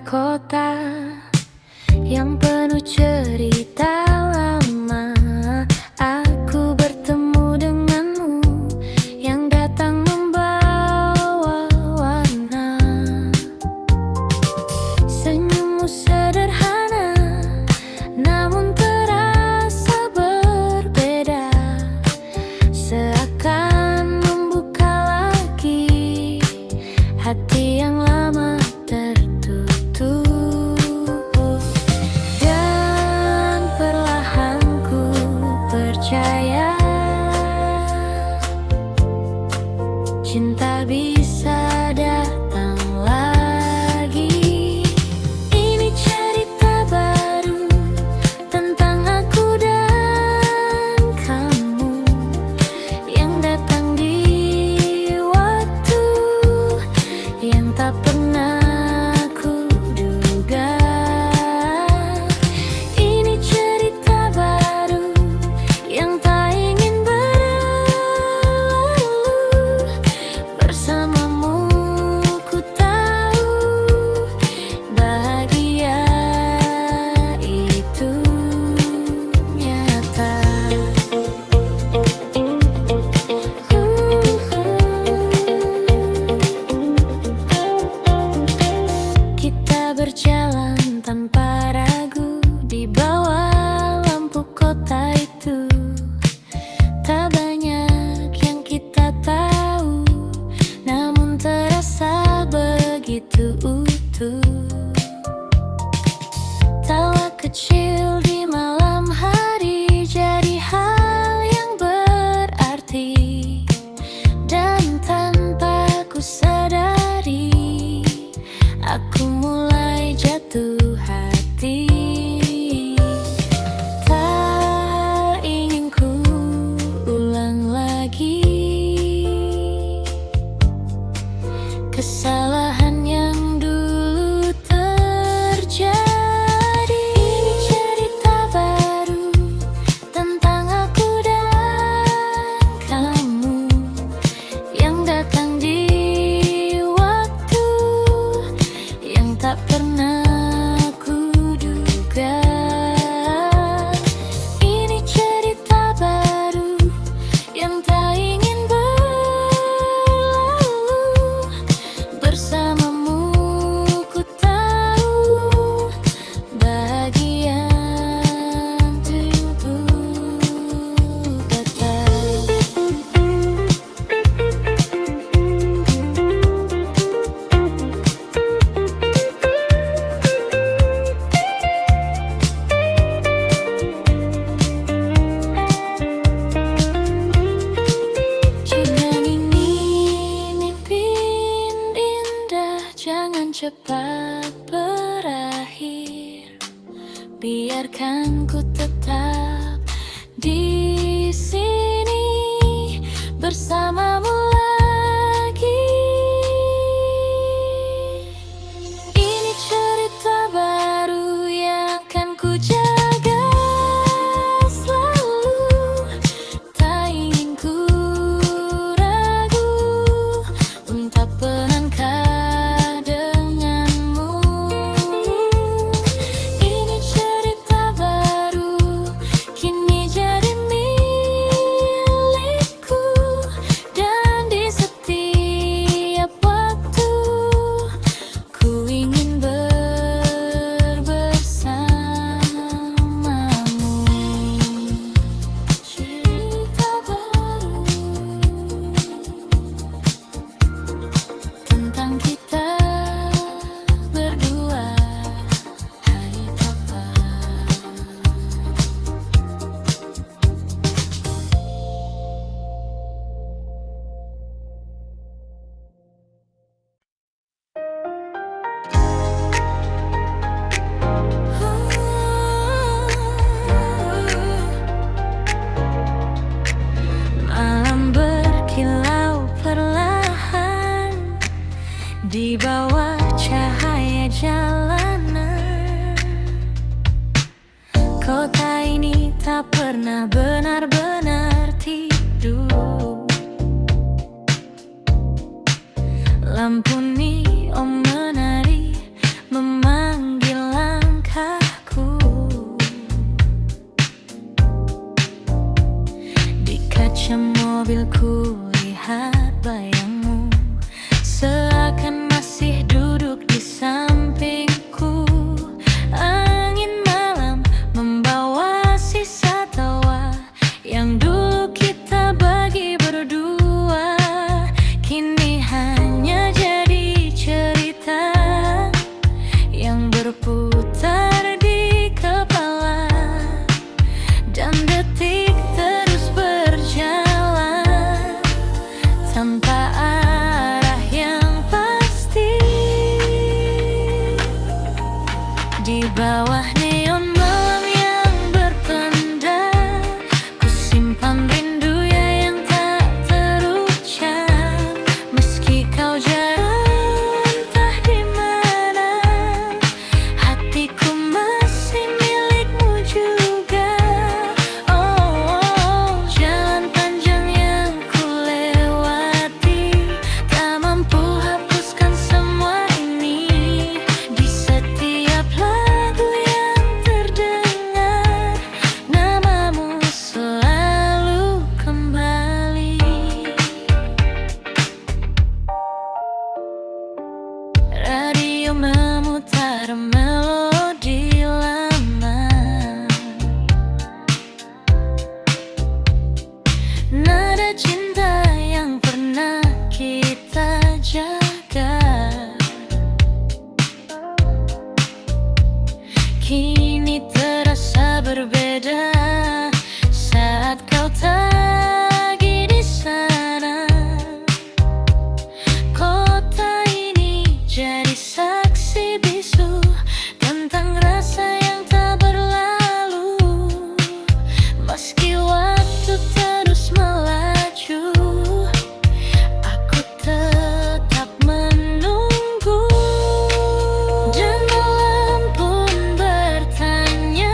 kota yang penuh cerita lama. Aku bertemu denganmu yang datang membawa warna. Senyummu sederhana namun terasa berbeda, seakan membuka lagi hati yang lama tertutup. Dan perlahan ku percaya cinta bisa datang lagi. Ini cerita baru tentang aku dan kamu yang datang di waktu yang tak pernah ku duga. Ini cerita baru yang tak ingin berlalu. Bersamamu ku tahu bahagia itu nyata. Kita berjalan tanpa ragu di bawah lampu kota itu. Tak banyak yang kita tahu, namun terasa begitu utuh. Tawa kecil di malam hari jadi hal yang berarti, dan tanpa ku sadari aku mulai jatuh hati. Tak ingin ku ulang lagi kesalahan yang dulu terjadi. Ini cerita baru tentang aku dan kamu yang datang di waktu yang tak pernah ku duga. Ini cerita baru yang tak ingin berlalu. Bersamamu ku tahu bahagia tubuh kata. Jangan ini mimpi indah, jangan cepat berakhir. Biarkan ku tetap di sini bersamamu lagi. Ini cerita baru yang akan ku jaga selalu. Tak ingin ku ragu untuk melangkah denganmu. Ini cerita baru kini jadi milikku, dan mobilku lihat bayangmu, seakan masih duduk di sampingku. Angin malam membawa sisa tawa yang dulu kita bagi berdua, kini hanya jadi cerita yang berputar di kepala, dan detik terus berjalan tanpa arah yang pasti. Di bawah neon malam yang berpendar, ku simpan rindu yang tak terucap. Meski kau jauh entah di mana, hatiku masih milikmu juga. Oh, jalan panjang yang ku lewati, tak mampu hapuskan semua ini. Di setiap lagu yang terdengar, namamu selalu kembali. Radio memutar melodi lama, nada cinta yang pernah kita jaga, kini terasa berbeda saat kau lagi di sana. Kota ini jadi saksi bisu tentang rasa yang tak berlalu. Meski waktu terus melaju, aku tetap menunggu. Dan malam pun bertanya,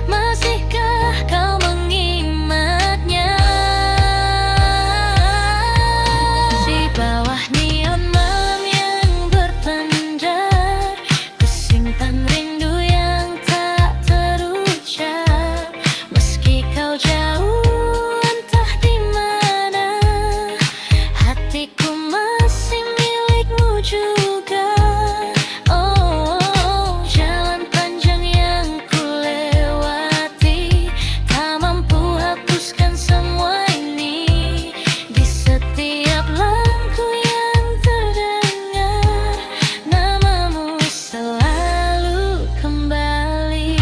masihkah kau mengingatnya? Di bawah neon malam yang berpendar, ku simpan rindu yang tak terucap. Meski kau jauh entah di mana, hatiku masih milikmu juga. Oh, jalan panjang yang ku lewati, tak mampu hapuskan semua ini. Di setiap lagu yang terdengar, namamu selalu kembali.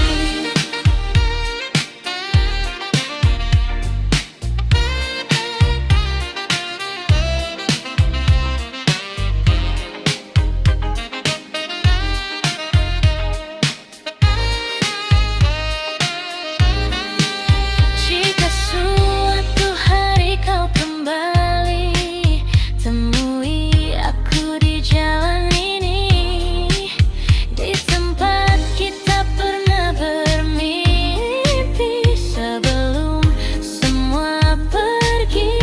Jika suatu hari kau kembali, temui aku di jalan ini, di tempat kita pernah bermimpi sebelum semua pergi.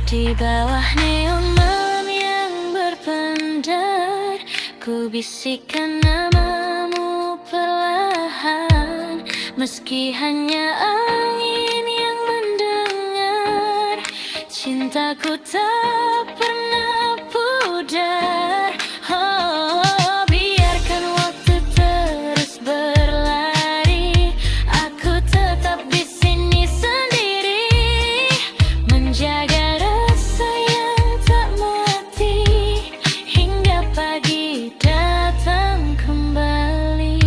Di bawah neon malam yang berpendar, ku bisikkan namamu perlahan. Meski hanya angin yang mendengar, cintaku tak pernah pudar. Oh, biarkan waktu terus berlari, aku tetap di sini sendiri, menjaga rasa yang tak mati hingga pagi datang kembali.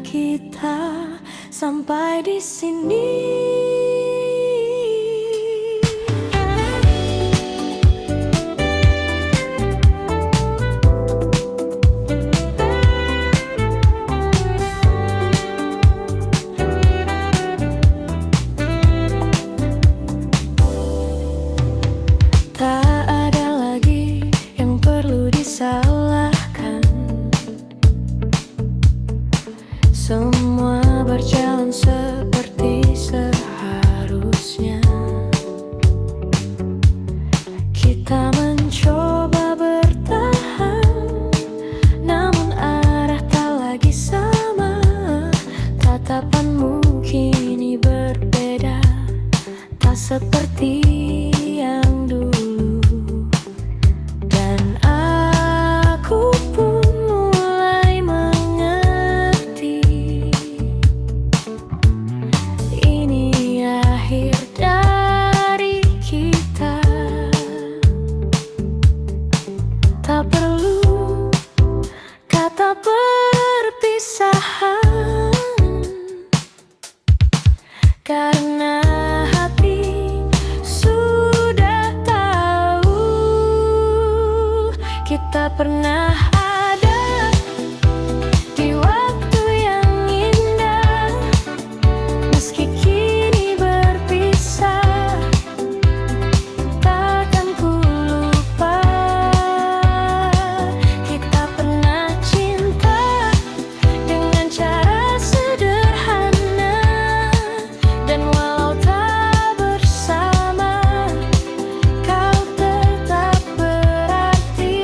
kita sampai di sini. Tak ada lagi yang perlu disalahkan. Semua berjalan seperti seharusnya. Kita mencoba bertahan, namun arah tak lagi sama. Tatapanmu kini berbeda, tak seperti yang dulu. Dan aku pun mulai mengerti, ini akhir dari kita. Tak perlu kata perpisahan, karena hati sudah tahu kita pernah ada di waktu yang indah. Meski kini berpisah, takkan ku lupa. Kita pernah cinta dengan cara sederhana, dan walau tak bersama, kau tetap berarti.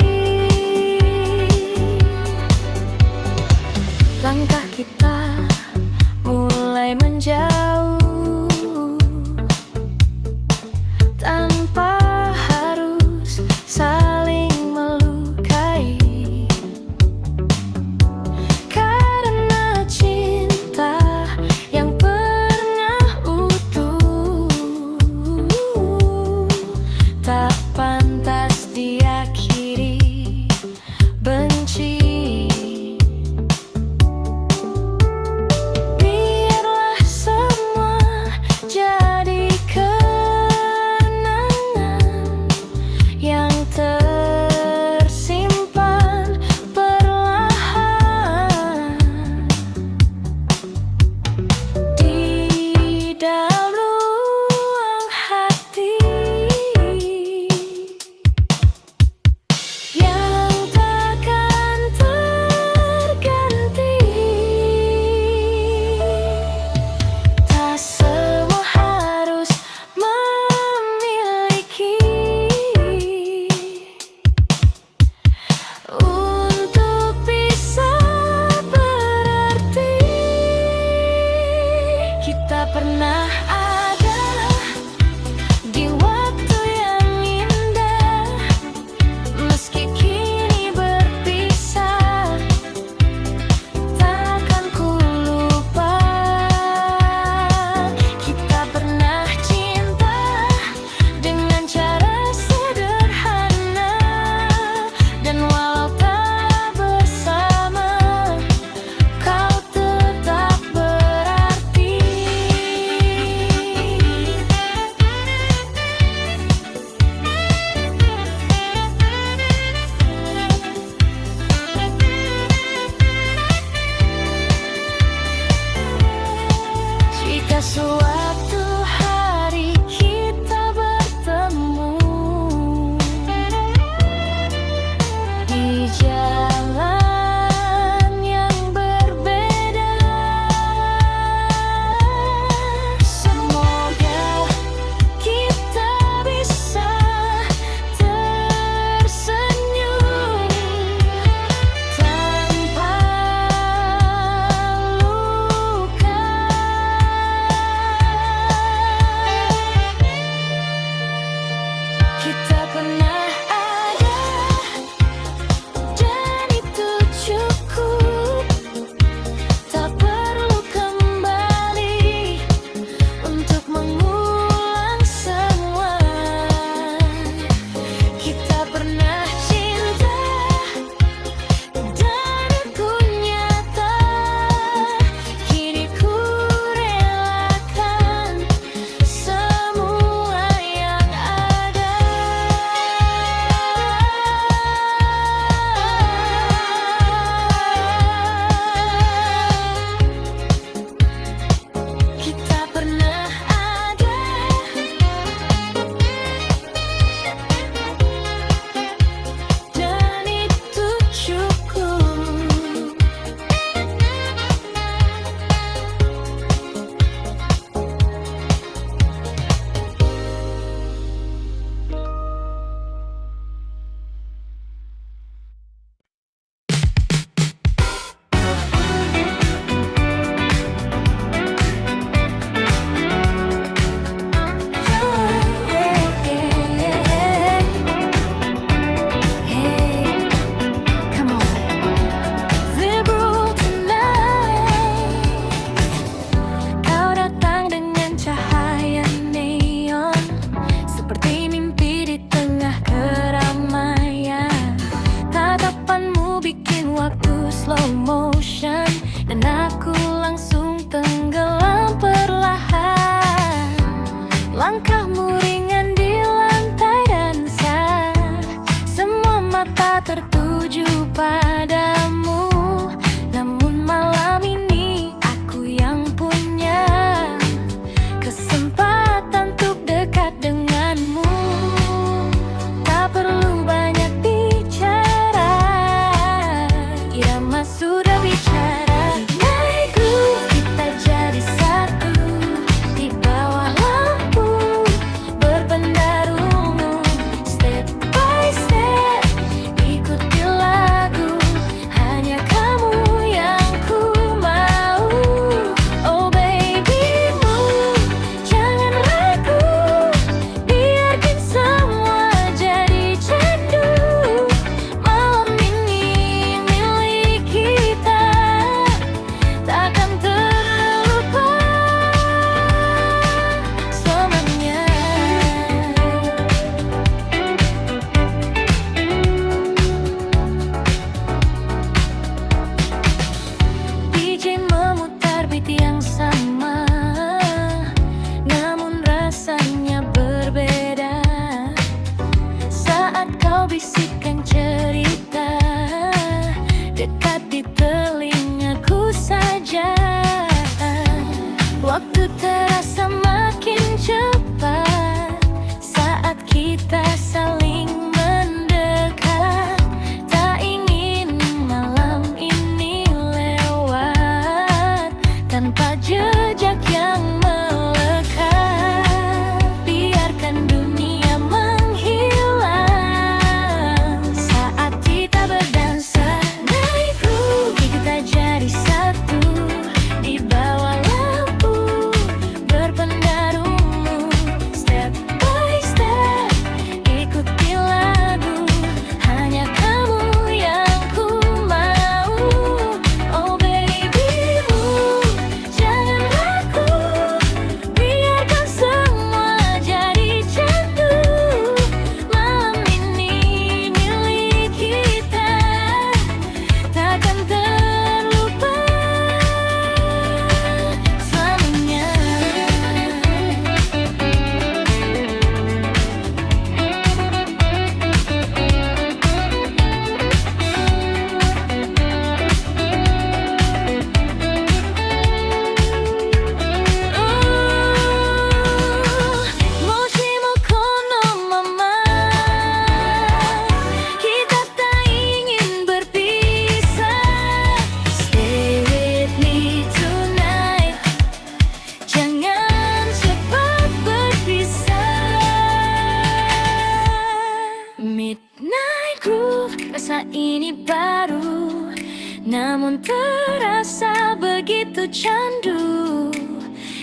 Rasa ini baru, namun terasa begitu candu.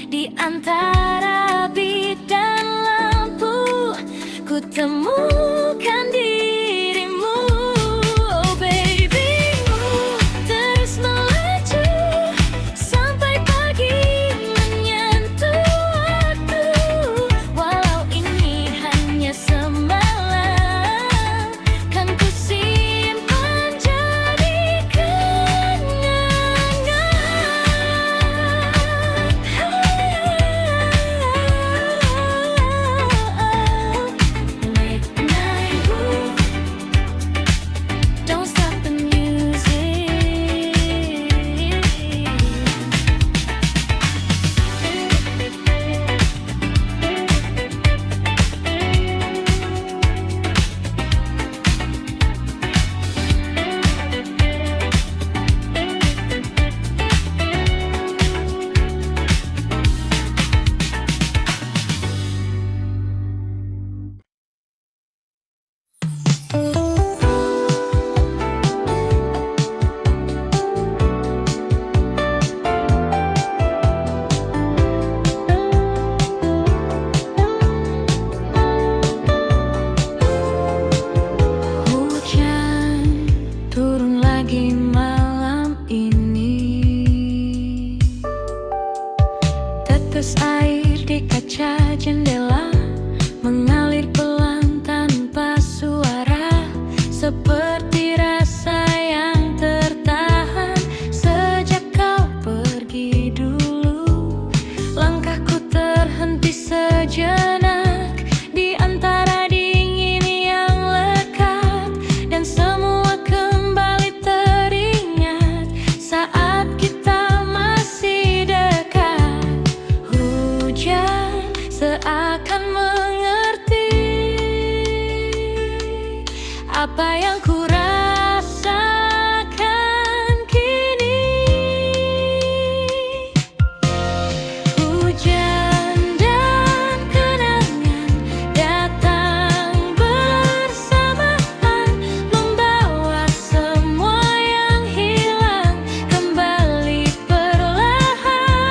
Di antara beat dan lampu, ku temukan dirimu. Oh baby, terus melaju sampai pagi menyentuh waktu. Walau ini hanya semalam, kan ku simpan jadi kenangan. Late night ooh, don't stop the music. Hujan turun lagi malam ini. Tetes air di kaca jendela mengalir pelan tanpa suara, seperti rasa yang tertahan sejak kau pergi dulu. Langkahku terhenti sejenak di antara dingin yang lekat, dan semua kembali teringat saat kita masih dekat. Hujan seakan mengerti apa yang ku rasakan kini. Hujan dan kenangan datang bersamaan, membawa semua yang hilang kembali perlahan.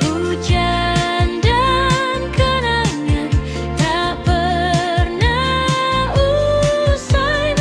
Hujan dan kenangan tak pernah usai,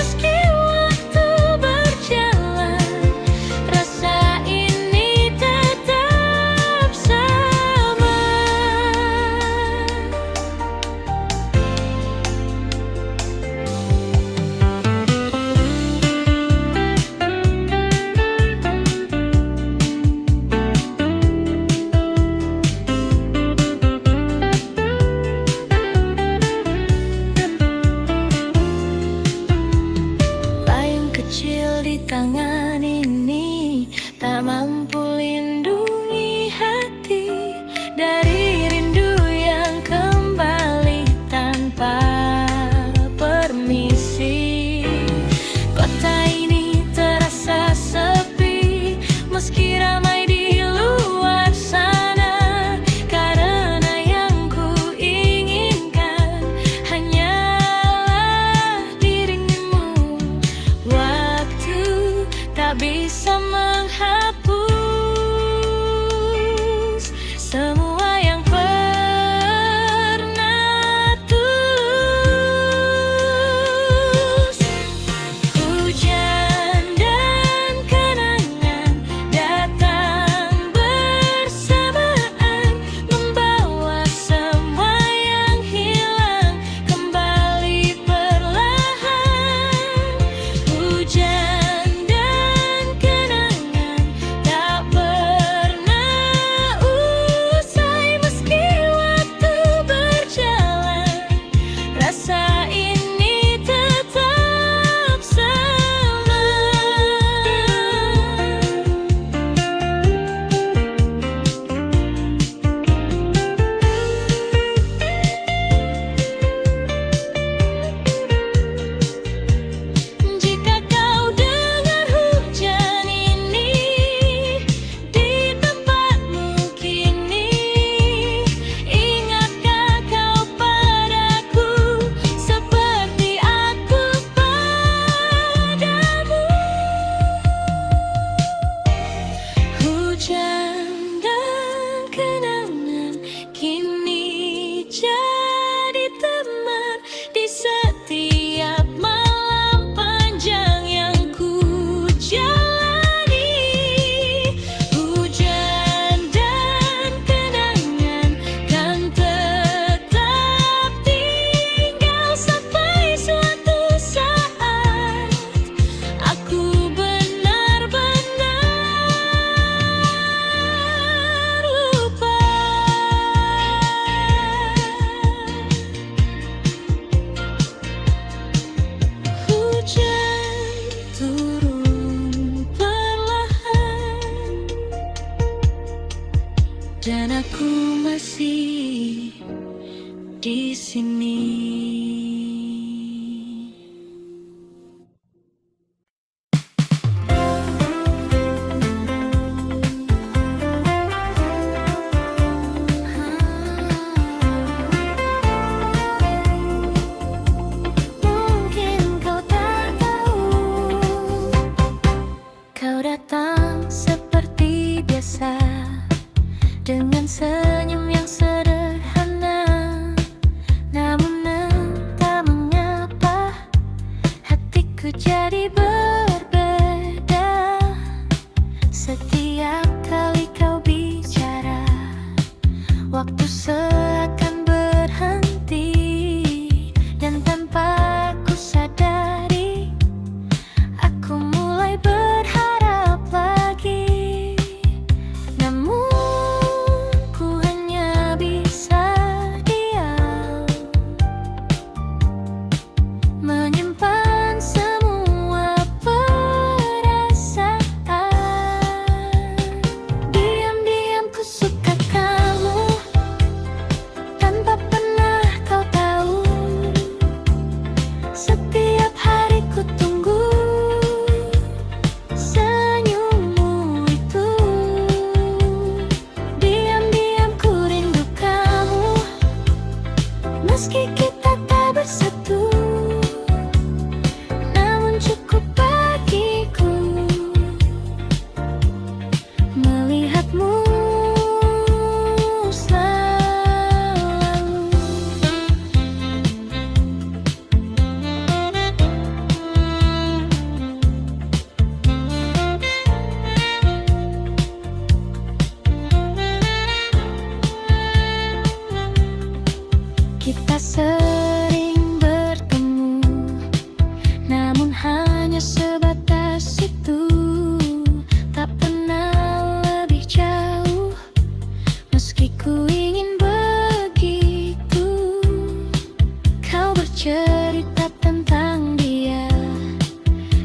cerita tentang dia,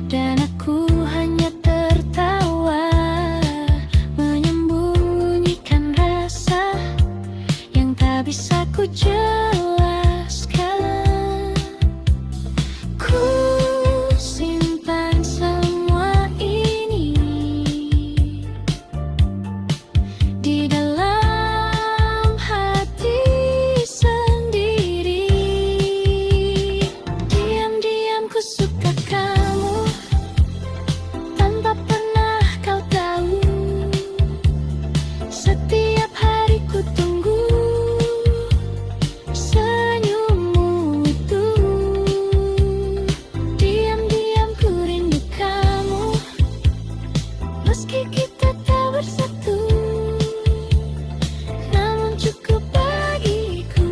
dan aku hanya tertawa, menyembunyikan rasa yang tak bisa ku jelaskan. Ku simpan semua ini di dalam hati sendiri. Diam-diam ku suka kamu tanpa pernah kau tahu. Setiap hari ku tunggu senyummu itu. Diam-diam ku rindu kamu, meski kita tak bersatu, namun cukup bagiku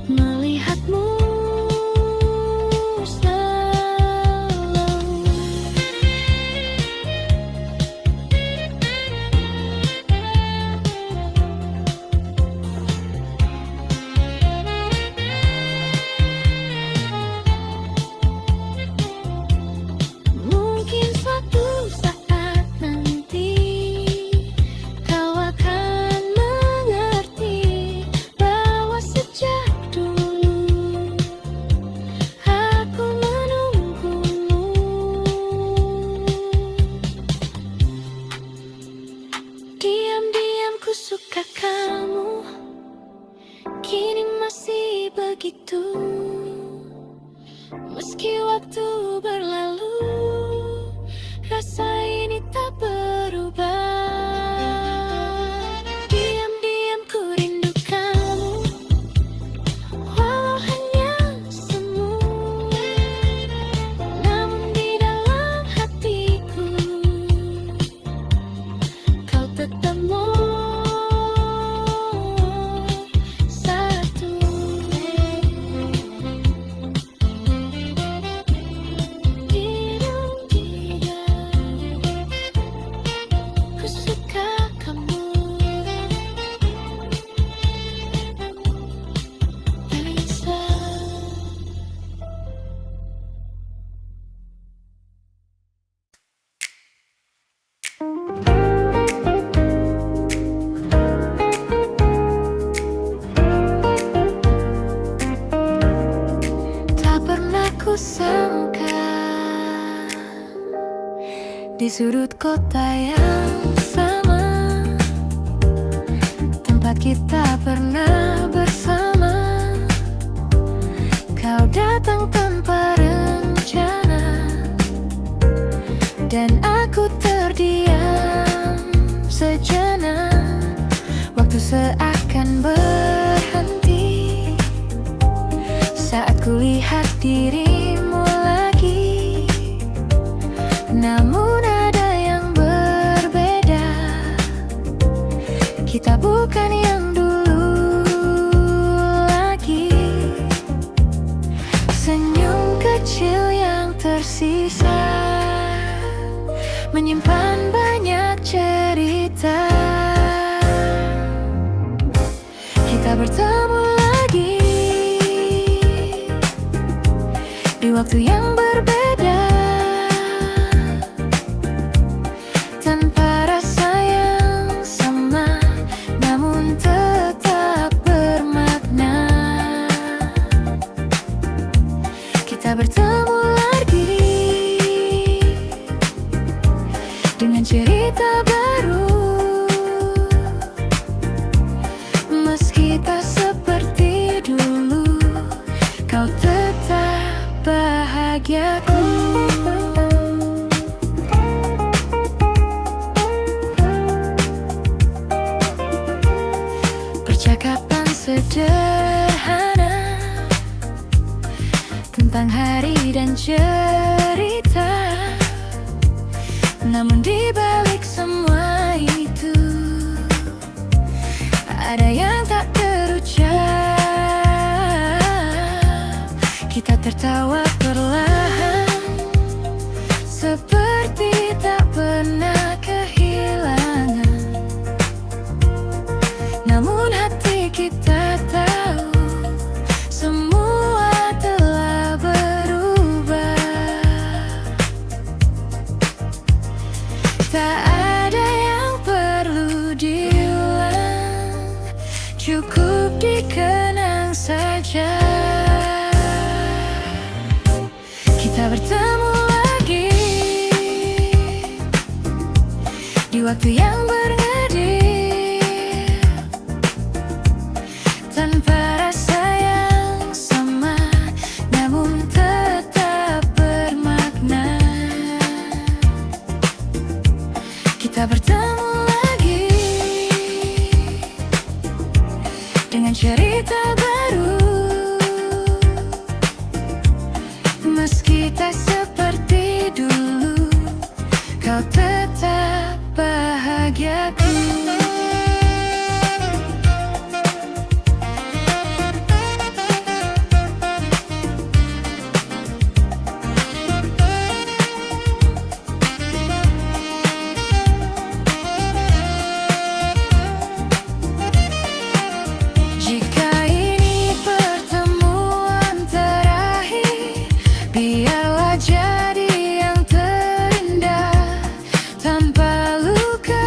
melihatmu selalu. Mungkin suatu saat nanti kau akan mengerti bahwa sejak dulu aku menunggumu. Diam-diam ku suka kamu, kini masih begitu. Meski waktu berlalu, rasa ini tak berubah. Diam-diam ku rindu kamu, walau hanya semu, namun di dalam hatiku kau tetap satu. Ku suka kamu, Nisa. Tak pernah ku sangka di sudut kota yang sama, tempat kita pernah bersama, kau datang tanpa rencana, dan aku terdiam sejenak. Waktu seakan berhenti saat kulihat dirimu lagi. Namun ada yang berbeda, kita bukan yang dulu lagi. Senyum kecil yang tersisa menyimpan banyak cerita. Kita bertemu lagi di waktu yang berbeda, tanpa rasa yang sama, namun tetap bermakna. Kita bertemu lagi dengan cerita baru, meski tak seperti dulu, kau tetap bahagiaku. Percakapan sederhana tentang hari dan cerita, namun di balik semua itu ada yang tak terucap. Kita tertawa perlahan, seperti tak pernah kehilangan. Namun hati kita tahu Kita bertemu lagi di waktu yang bernadil, tanpa rasa yang sama, namun tetap bermakna. Kita bertemu lagi dengan cerita baru, meski tak seperti dulu, kau tetap bahagiaku. Jika ini pertemuan terakhir, biarlah jadi yang terindah, tanpa luka,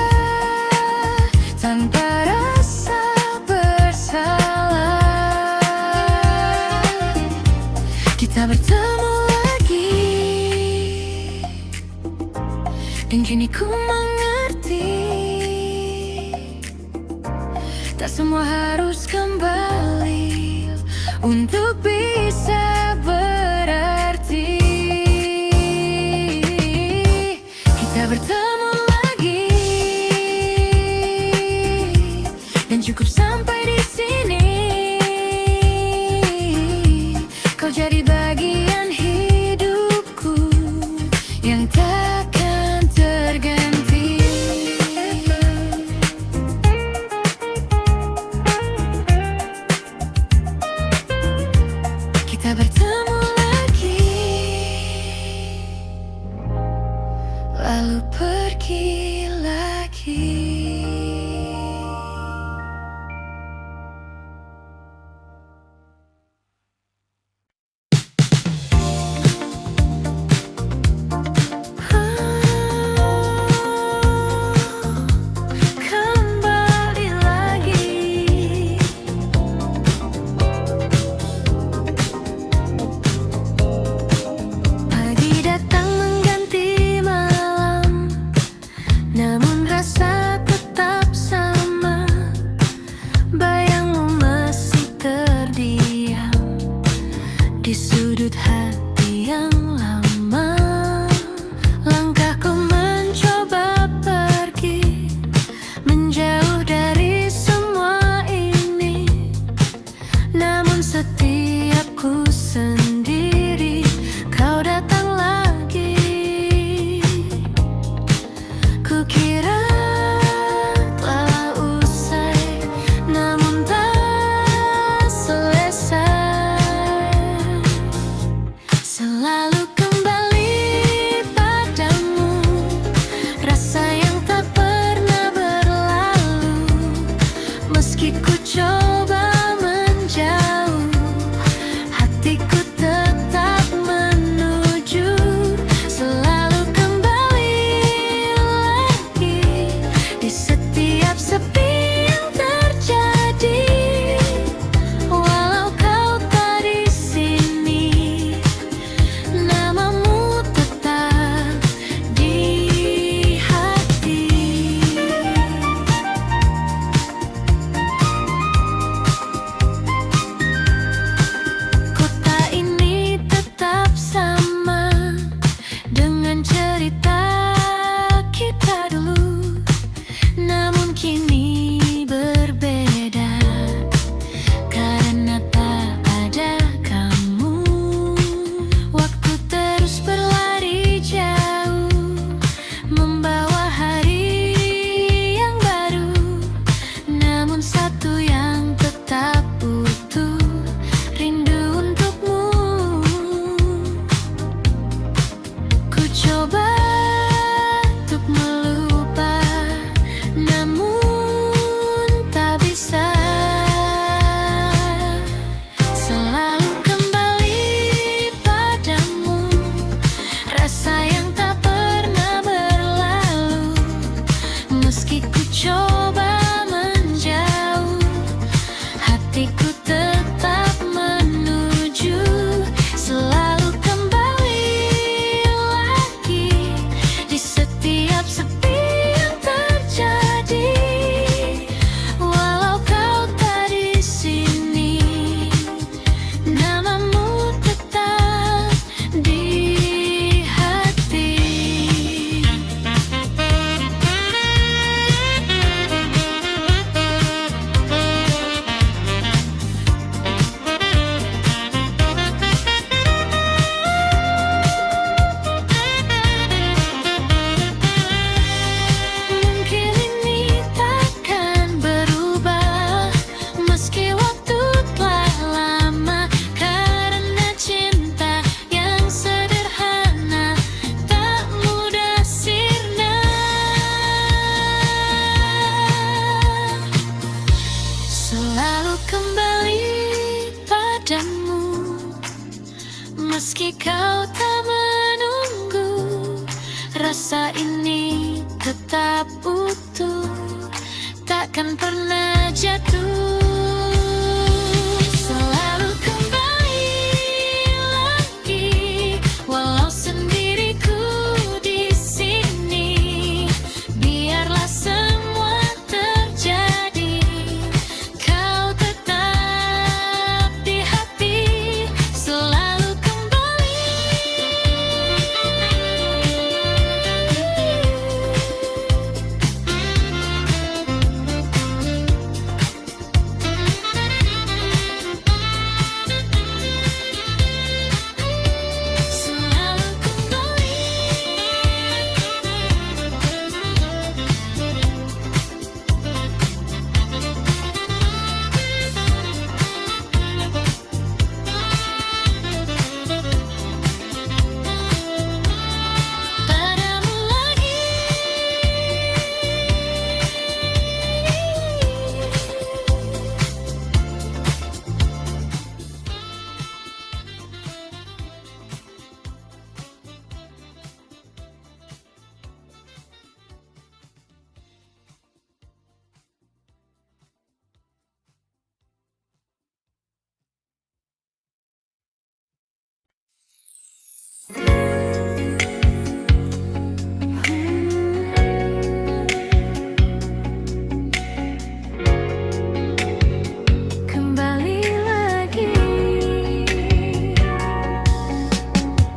tanpa rasa bersalah. Kita bertemu lagi, dan kini ku mengerti, tak semua harus kembali untuk bisa berarti. Kita bertemu lagi, dan cukup sampai di sini. Kau jadi bagian hidupku yang takkan terganti. Kita bertemu lagi, lalu pergi lagi. Kembali lagi. Pagi datang mengganti malam, namun rasa tetap sama. Bayangmu masih terdiam di sudut hati yang lama. Langkahku mencoba pergi, menjauh dari semua ini, namun setiap ku sendiri, kau datang lagi. Kukira telah usai, namun tak selesai. Selalu kembali padamu, rasa yang tak pernah berlalu. Meski ku coba menjauh, hatiku tetap menuju. Selalu kembali lagi di setiap sepi yang terjadi. Walau kau tak di sini, namamu tetap di hati. Ku tak padamu. Meski kau tak menunggu, rasa ini tetap utuh, takkan pernah jatuh. Selalu kembali lagi, walau sendiriku di sini. Biarlah semua terjadi, kau tetap di hati. Selalu kembali. Selalu kembali. Padamu lagi. Kembali lagi.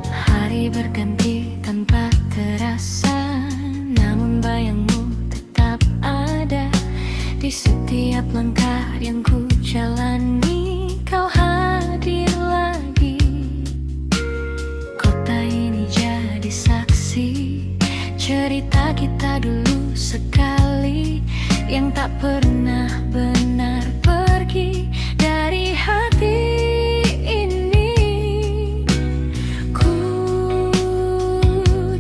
Hari berganti tanpa terasa, namun bayangmu tetap ada di setiap langkah yang ku jalani. Kau hadir lagi. Kota ini jadi saksi cerita kita dulu sekali, yang tak pernah benar pergi dari hati ini. Ku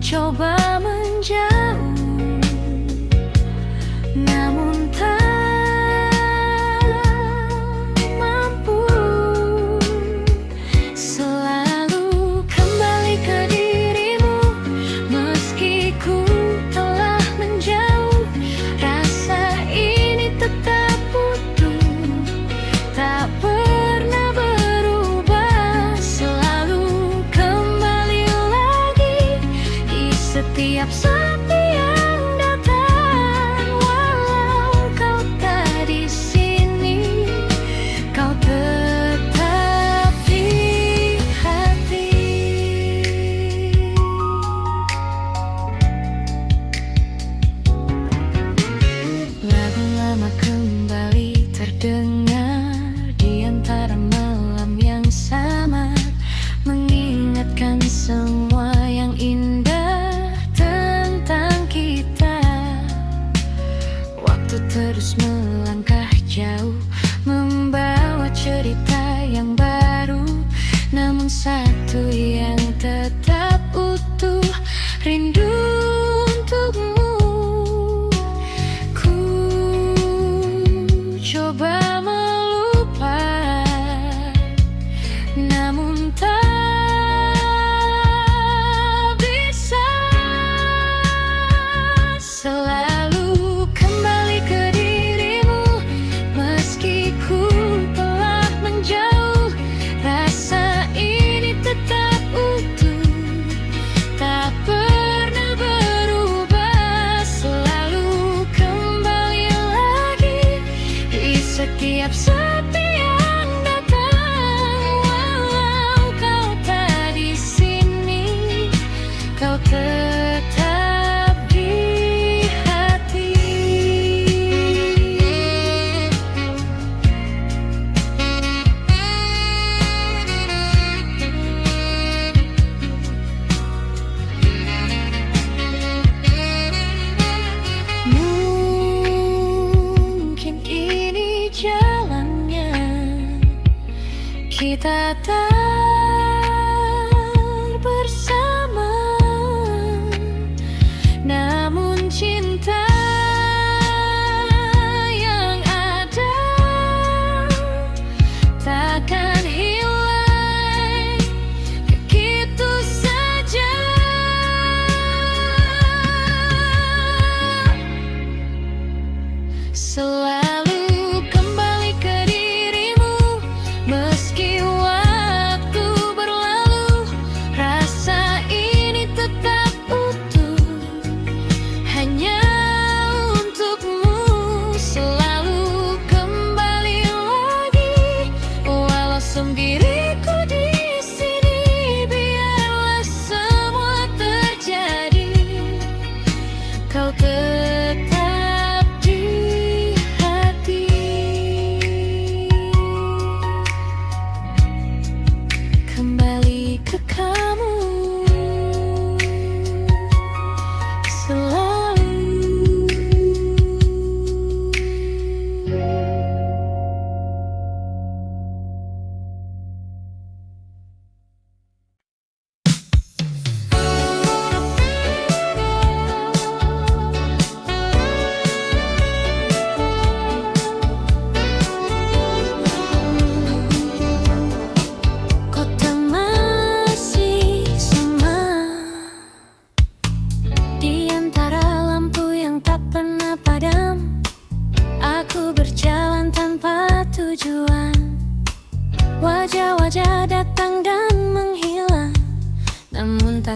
coba menjauh, namun tak mampu. Selalu kembali ke dirimu, meski ku telah menjauh. Rasa ini tetap utuh, tak pernah berubah. Selalu kembali lagi di setiap sepi yang datang. Walau kau tak di sini, kau tetap di hati. Lagu lama kembali terdengar di antara malam yang sama, mengingatkan semua yang indah tentang kita. Waktu terus melangkah jauh, membawa cerita yang baru, namun satu yang tetap utuh, rindu untukmu. Ku coba melupa, namun tak bisa. Selalu kembali ke dirimu, meski ku telah menjauh. Rasa ini tetap utuh, tak pernah berubah. Selalu kembali lagi di setiap sepi yang datang. Walau kau tak di sini, kau tetap di hati. Mungkin ini jalannya, kita tak bersama, namun cinta yang ada takkan hilang.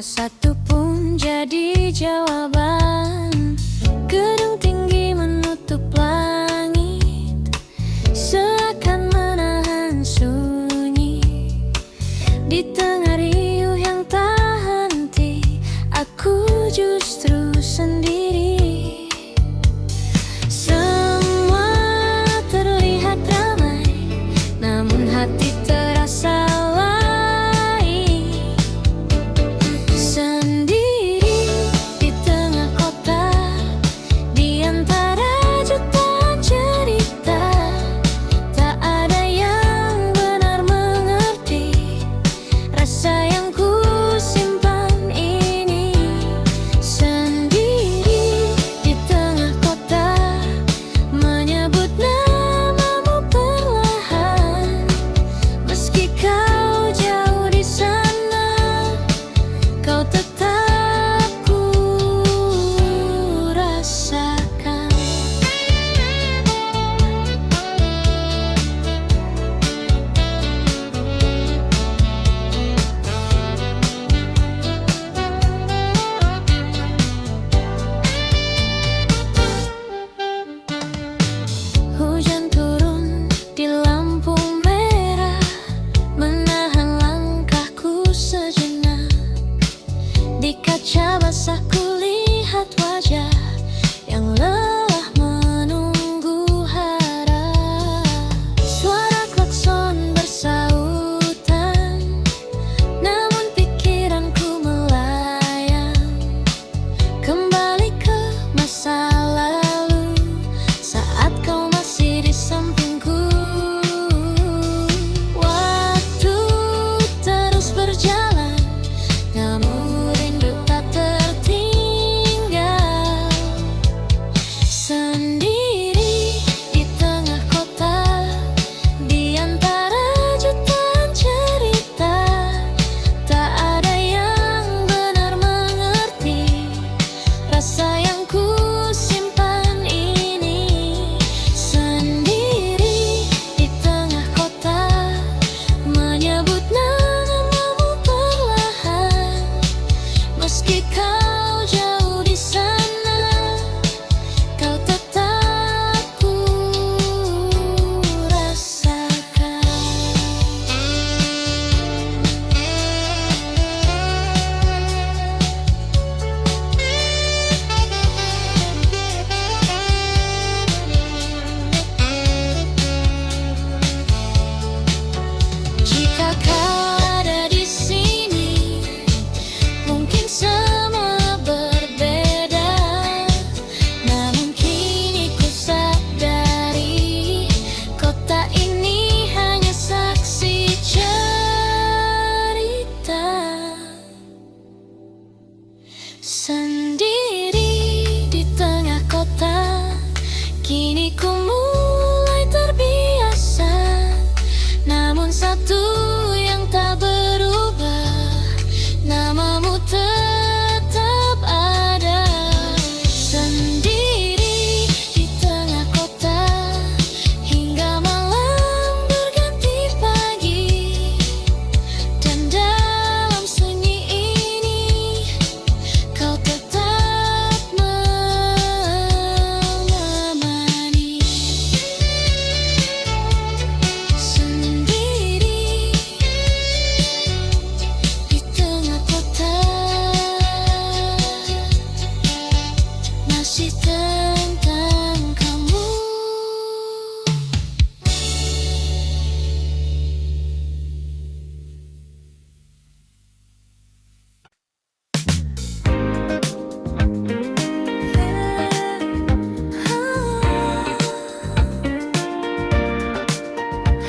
Tak satu pun jadi jawaban. Gedung tinggi menutup langit, seakan menahan sunyi. Di tengah riuh yang tak henti, aku justru sendiri. Semua terlihat ramai, namun hati terasa lain. Sendiri di tengah kota, di antara jutaan cerita. Tak ada yang benar mengerti rasa yang ku simpan ini. Sendiri di tengah kota, menyebut namamu perlahan. Meski kau jauh di sana, kau tetap ku rasakan. Hujan turun di lampu merah, menahan langkahku sejenak. Di kaca basah kulihat wajah yang lelah menunggu harap. Suara klakson bersautan, namun pikiranku melayang kembali ke masa lalu, saat kau masih di sampingku. Waktu terus berjalan, namun rindu tak tertinggal. Sendiri di tengah kota, di antara jutaan cerita. Tak ada yang benar mengerti rasa yang ku simpan ini. Sendiri di tengah kota, menyebut namamu perlahan. Meski kau jauh di sana, kau tetap ku rasakan. Jika kau ada di sini, mungkin semua berbeda. Namun kini ku sadari, kota ini hanya saksi cerita. Sendiri di tengah kota, kini ku mulai terbiasa. Namun satu yang tak berubah, namamu tetap ada. Sendiri di tengah kota, hingga malam berganti pagi. Dan dalam sunyi ini, kau tetap menemani. Sendiri di tengah kota, masih tentang kamu.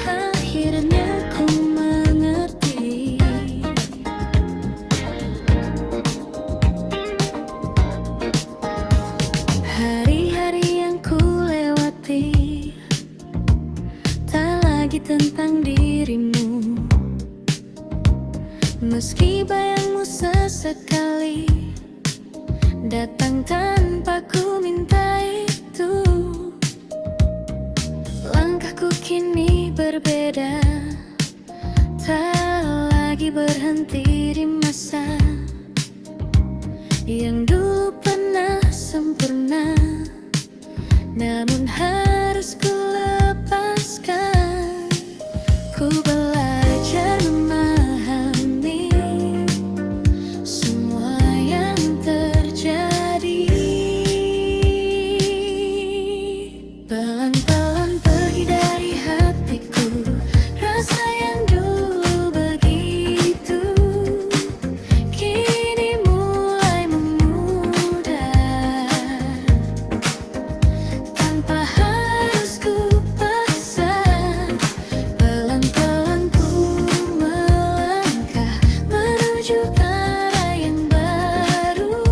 Akhirnya ku mengerti, hari-hari yang ku lewati tak lagi tentang dirimu. Meski bayangmu sesekali datang tanpa ku minta itu, langkahku kini berbeda, tak lagi berhenti di masa yang dulu pernah sempurna, namun harus ku lepaskan. Ku belajar memahami semua yang terjadi. Pelan-pelan pergi dari hatiku rasa yang dulu begitu, kini mulai memudar tanpa harus ku paksa. Pelan-pelan ku melangkah menuju arah yang baru,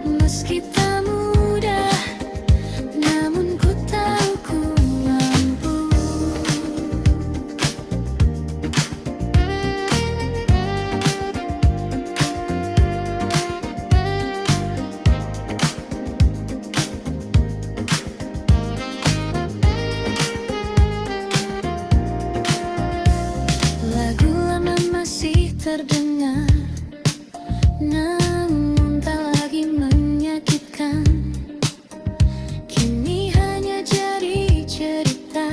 meski tak mudah, namun ku tahu ku mampu. Lagu lama masih terdengar, namun tak lagi menyakitkan. Kini hanya jadi cerita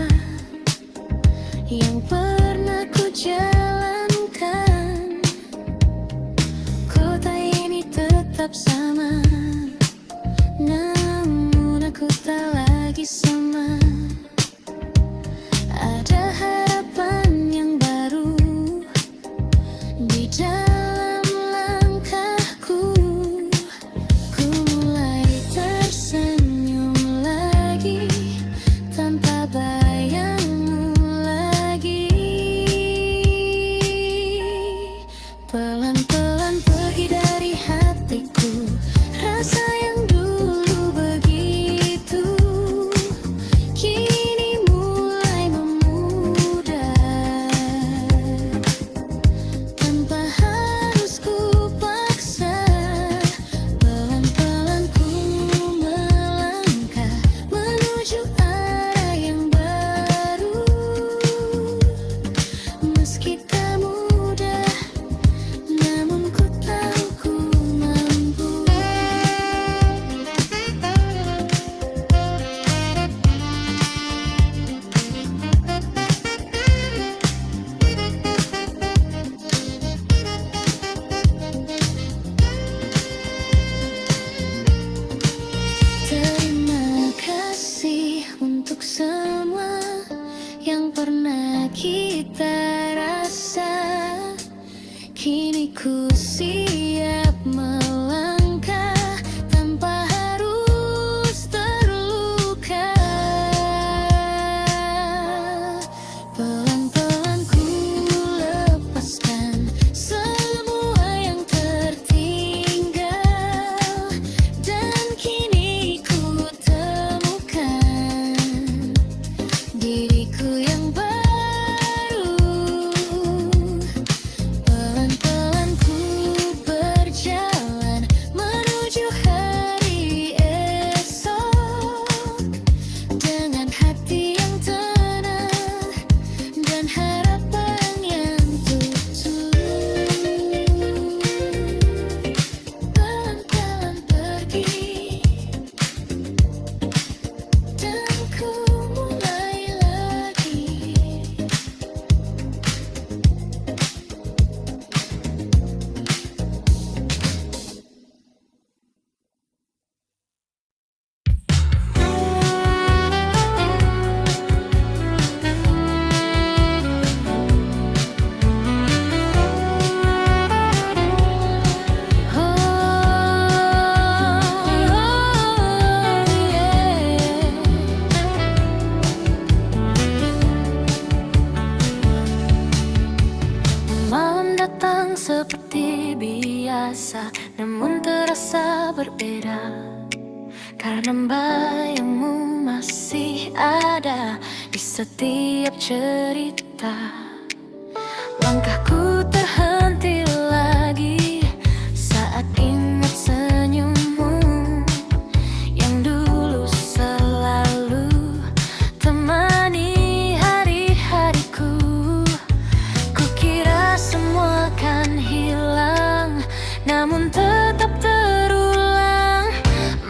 yang pernah ku jalankan. Kota ini tetap sama, namun aku tak lagi sama. Ada harapan yang baru di dalam langkahku. Ku mulai tersenyum lagi tanpa bayangmu lagi. Pelan-pelan pergi dari hatiku rasa yang dulu begitu, kini mulai memudar tanpa harus ku paksa. Pelan-pelan ku melangkah menuju arah yang baru, meski tak mudah, namun ku tahu ku mampu. Terima kasih untuk semua yang pernah kita rasa. Kini ku siap melangkah tanpa harus terluka. Pelan-pelan ku lepaskan semua yang tertinggal, dan kini ku temukan diriku yang baru. Pelan-pelan ku berjalan menuju hari esok, dengan hati yang tenang dan harapan yang tulus. Pelan-pelan pergi dan ku mulai lagi. Malam datang seperti biasa, namun terasa berbeda, karena bayangmu masih ada di setiap cerita. Langkahku terhenti lagi saat ingat senyummu yang dulu selalu temani hari-hariku. Kukira semua kan hilang, namun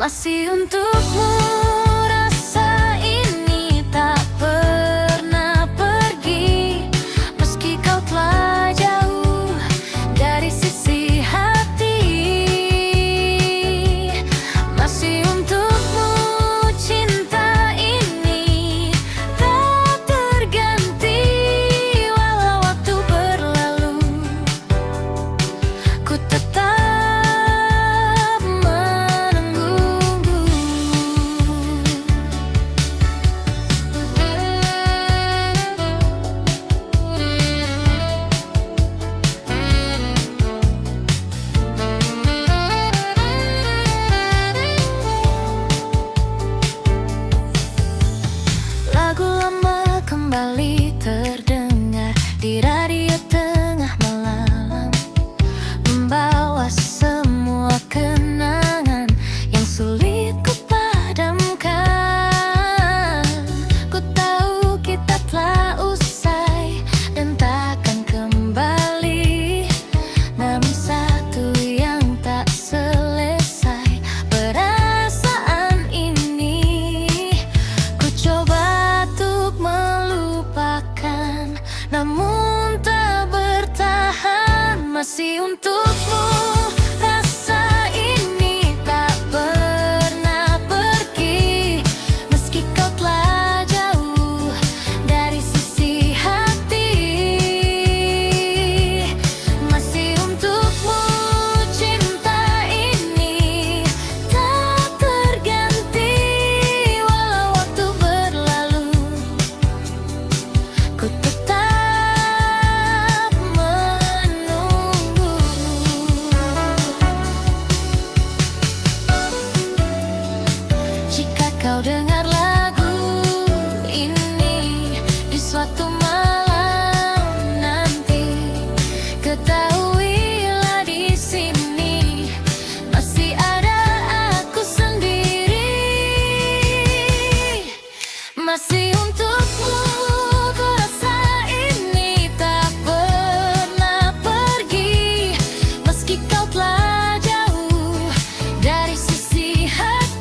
Masih untukmu rasa ini tak pernah pergi, meski kau telah jauh dari sisi hati. Masih untukmu cinta ini tak terganti, walau waktu berlalu ku tetap kembali terdengar di radio tengah malam, membawa semua kenangan yang sulit ku padamkan. Ku tahu kita telah usai dan takkan kembali, namun satu yang tak selesai, perasaan ini ku coba untuk namun tak bertahan. Masih untukmu rasa ini tak pernah pergi, meski kau telah jauh dari sisi hati. Masih untukmu cinta ini tak terganti, walau waktu berlalu ku tetap kau dengar lagu ini di suatu malam nanti, ketahuilah di sini masih ada aku sendiri. Masih untukmu ku rasa ini tak pernah pergi, meski kau telah jauh dari sisi hati.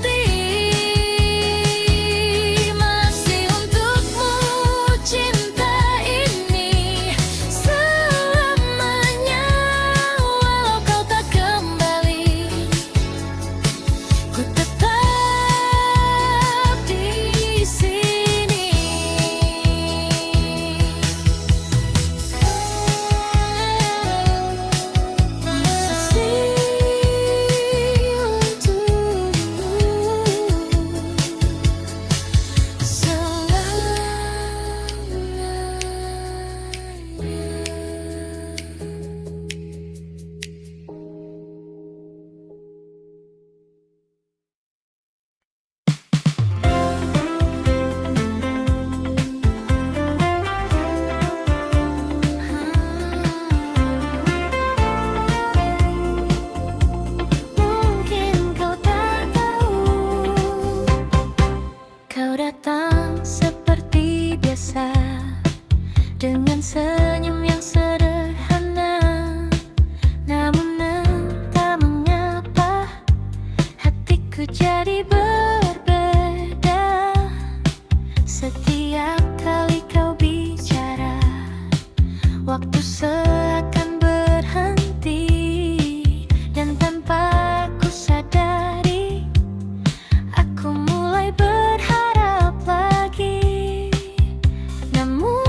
Dengan senyum yang sederhana, namun entah mengapa hatiku jadi berbeda. Setiap kali kau bicara, waktu seakan berhenti, dan tanpa ku sadari aku mulai berharap lagi. Namun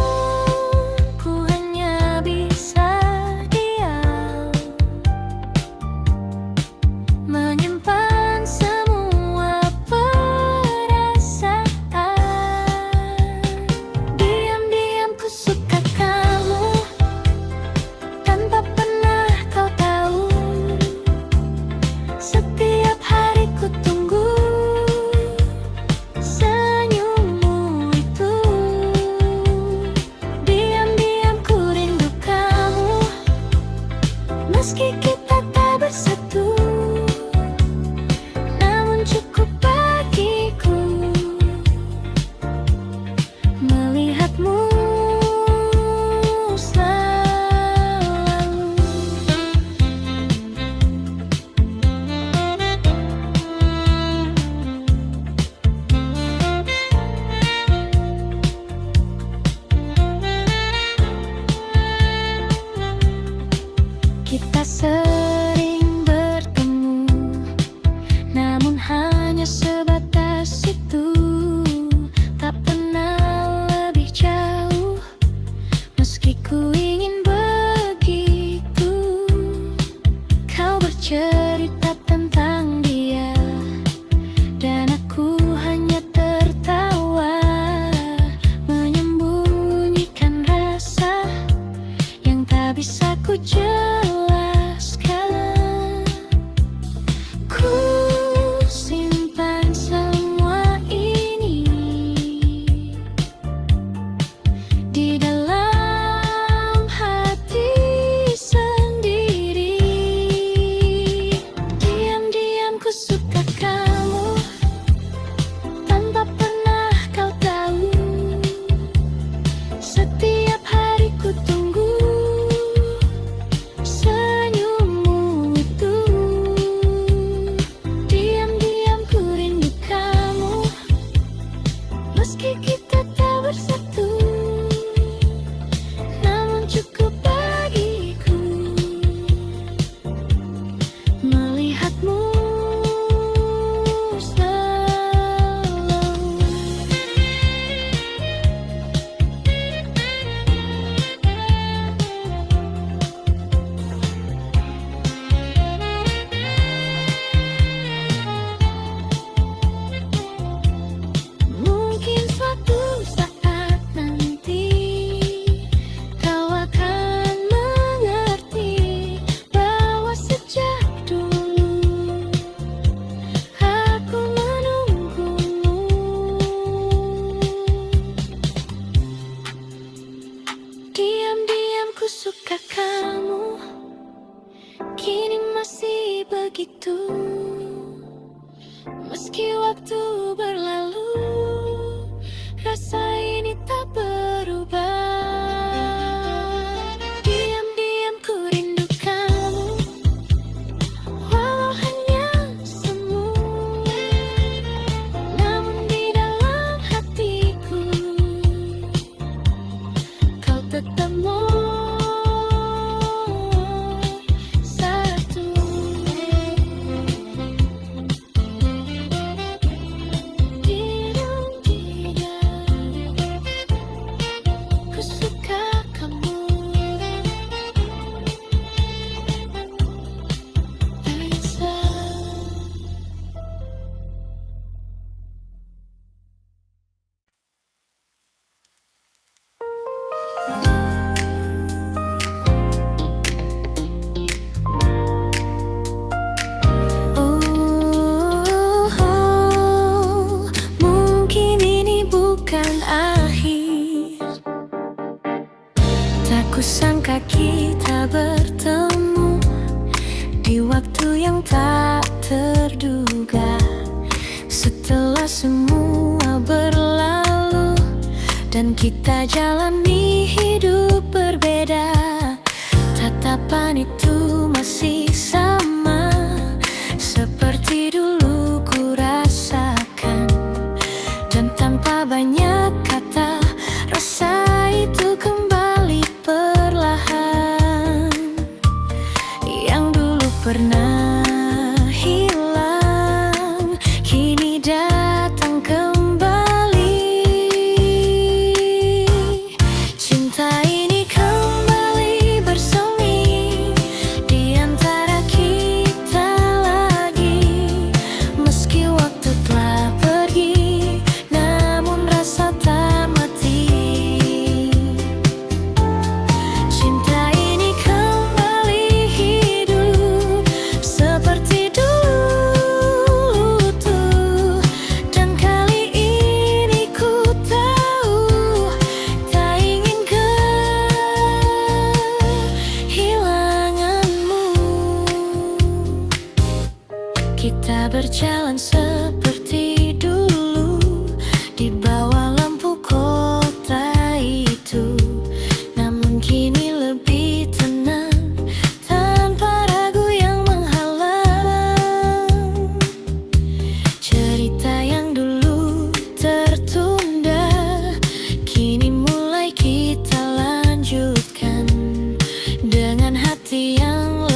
meski kita tak bersatu, namun cukup bagiku melihatmu selalu. Kita sering bertemu, namun hanya sebatas itu. Tak pernah lebih jauh, meski ku ingin begitu. Kau bercerita tentang dia, dan aku hanya tertawa, menyembunyikan rasa yang tak bisa ku jelaskan. Ku simpan semua ini di dalam hati sendiri. Diam-diam ku suka kamu, tanpa pernah kau tahu. Setiap hari ku tunggu senyummu itu. Diam-diam ku rindu kamu, meski kita tak bersatu, namun cukup bagiku melihatmu selalu. Mungkin suatu saat nanti kau akan mengerti bahwa sejak dulu aku menunggumu. Diam-diam ku suka kamu, kini masih begitu. Meski waktu berlalu, rasa ini tak berubah. Diam-diam ku rindu kamu, walau hanya semu, namun di dalam hatiku kau tetap satu. Ku suka kamu, Raisa. Mungkin ini bukan akhir. Tak kusangka kita bertemu di waktu yang tak terduga. Setelah semua berlalu dan kita jalani hidup berbeda, tatapan itu masih sama seperti dulu ku rasakan. Dan tanpa banyak kata, rasa itu kembali perlahan. Yang dulu pernah hilang, kini datang kembali. Cinta ini kembali bersemi di antara kita lagi. Meski waktu telah pergi, namun rasa tak mati. Cinta ini kembali hidup seperti dulu tuh. Dan kali ini ku tahu tak ingin kehilanganmu. Kita berjalan seperti dulu di bawah lampu kota itu, namun kini lebih tenang tanpa ragu yang menghalang. Cerita yang dulu tertunda kini mulai kita lanjutkan dengan hati yang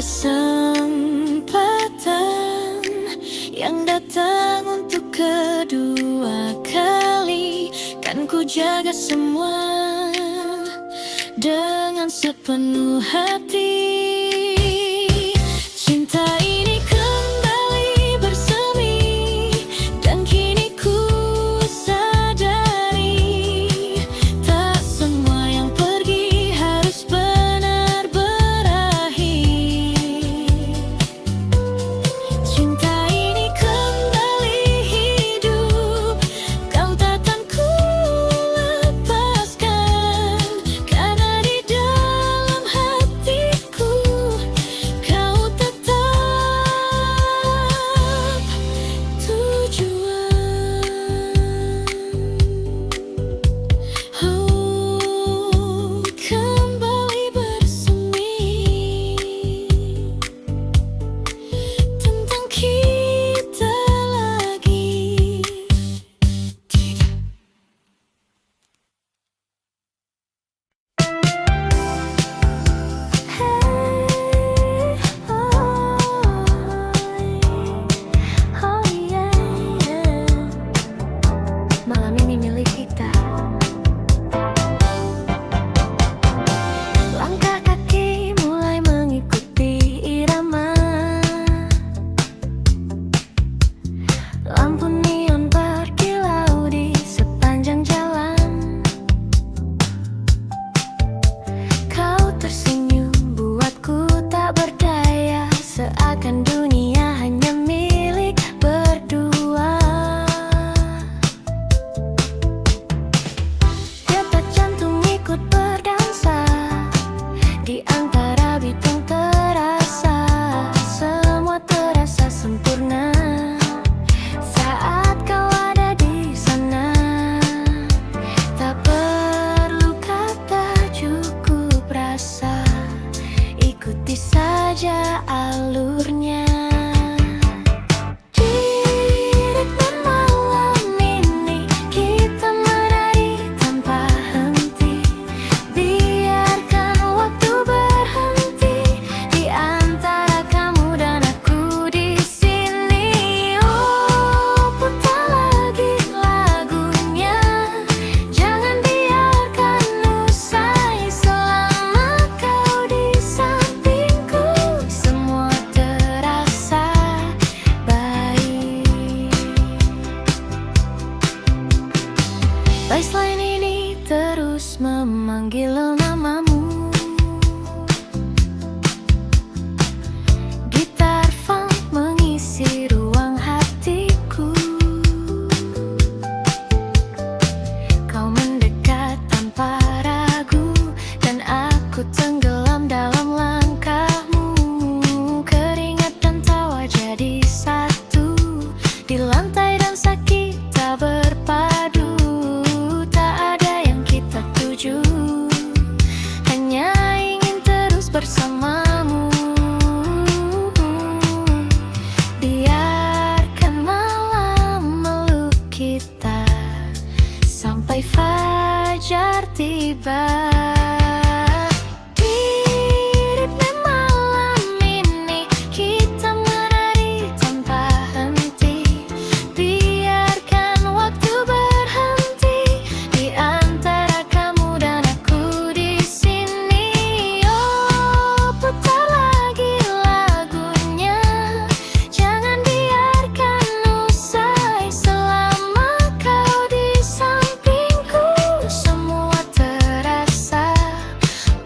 kesempatan yang datang untuk kedua kali. Kan ku jaga semua dengan sepenuh hati. Cinta ini kembali bersemi, dan kini ku sadari tak semua yang pergi harus benar berakhir. Cinta ini kembali hidup, kau takkan ku lepaskan, karena di dalam hatiku kau tetap tujuan. Oh, kembali bersemi tentang kita lagi. Malam ini milik kita. Langkah kaki mulai mengikuti irama, lampu neon berkilau di sepanjang jalan. Kau tersenyum buatku tak berdaya, seakan dunia hanya milik berdua. Detak jantung ikut berdansa, di antara bitung terasa, semua terasa sempurna saat kau ada di sana. Tak perlu kata, cukup rasa, ikuti saja alurnya. Di ritme malam ini kita menari tanpa henti, biarkan waktu berhenti di antara kamu dan aku di sini. Oh, putar lagi lagunya, jangan biarkan usai selama kau di sampingku. Semua terasa baik. Baseline ini terus memanggil namamu. Gitar funk mengisi ruang hatiku. Kau mendekat tanpa ragu, dan aku tenggelam dalam langkahmu. Keringat dan tawa jadi satu, di lantai dansa kita berpadu. Tak ada yang kita tuju, hanya ingin terus bersamamu. Biarkan malam meluk kita sampai fajar tiba. Di ritme malam ini kita menari tanpa henti, biarkan waktu berhenti di antara kamu dan aku di sini. Oh, putar lagi lagunya, jangan biarkan usai selama kau di sampingku. Semua terasa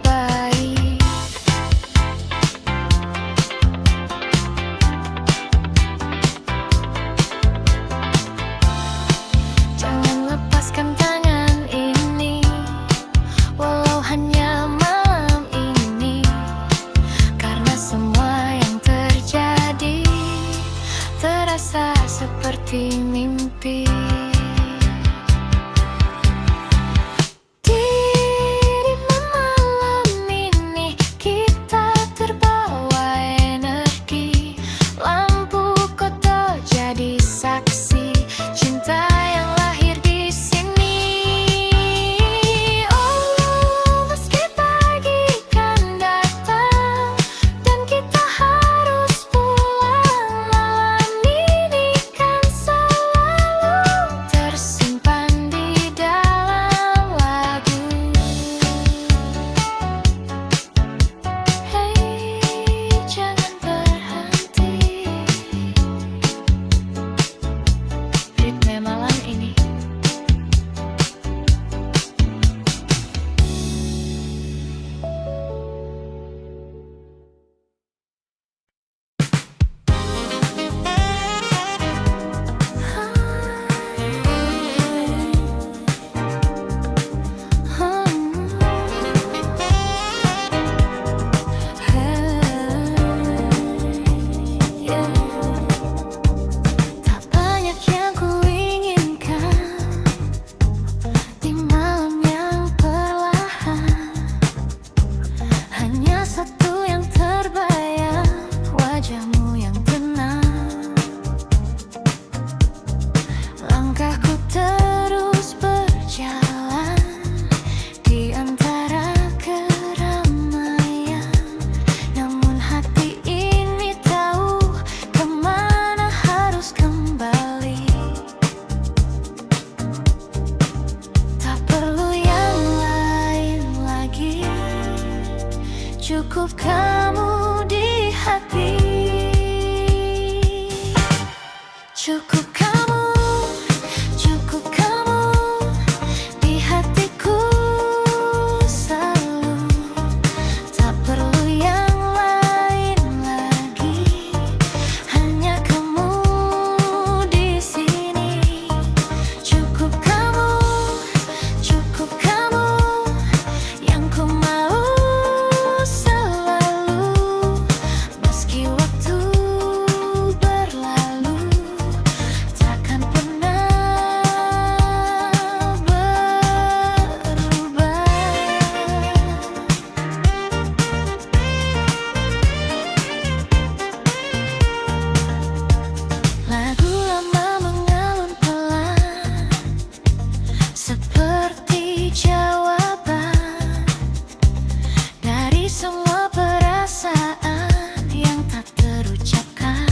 baik. Jangan lepaskan tangan ini, walau hanya malam ini, karena semua yang terjadi terasa seperti mimpi. Di ritme malam ini kita terbawa energi, lampu kota jadi saksi cinta yang lahir di sini. Oh, meski pagi kan datang dan kita wajahmu yang tenang. Langkahku terus berjalan di antara keramaian, namun hati ini tahu kemana harus kembali. Tak perlu yang lain lagi, cukup kamu di hati. Cukup kamu, cukup kamu di hatiku selalu. Tak perlu yang lain lagi, hanya kamu di sini. Cukup kamu yang ku mau selalu. Meski waktu berlalu, takkan pernah berubah. Lagu lama mengalun pelan, seperti jawaban dari semua perasaan yang tak terucapkan.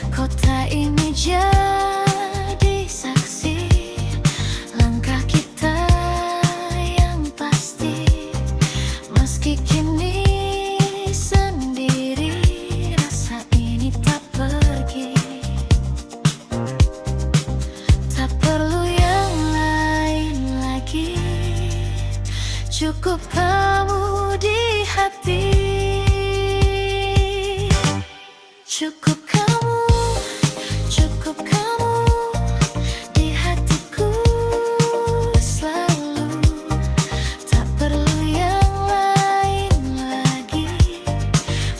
Kota ini jadi saksi langkah kita yang pasti. Meski kini sendiri, rasa ini tak pergi. Tak perlu yang lain lagi, cukup kamu di hati. Cukup kamu di hatiku selalu. Tak perlu yang lain lagi,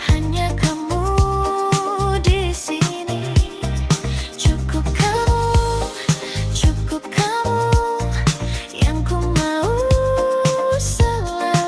hanya kamu di sini. Cukup kamu yang ku mau selalu.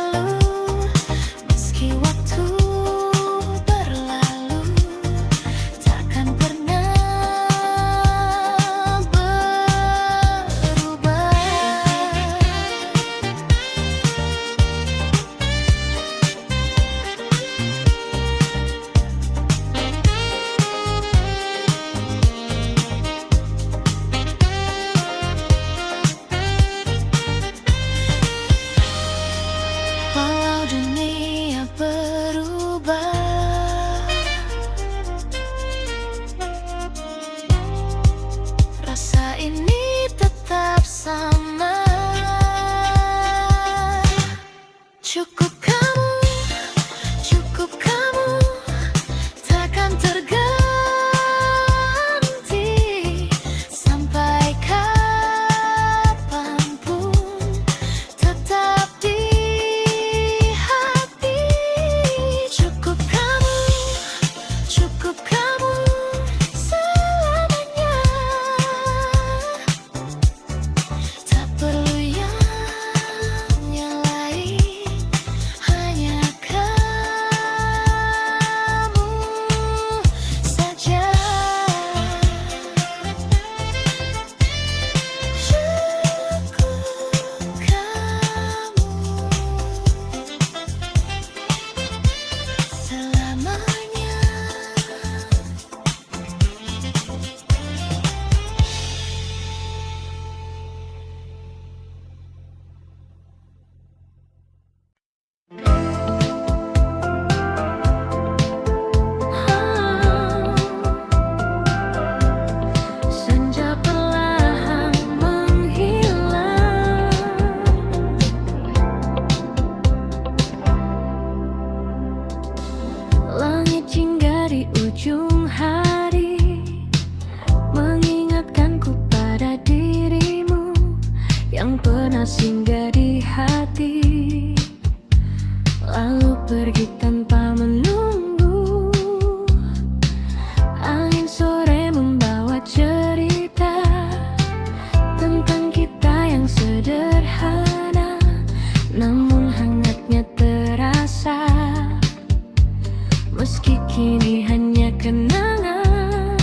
meski kini hanya kenangan.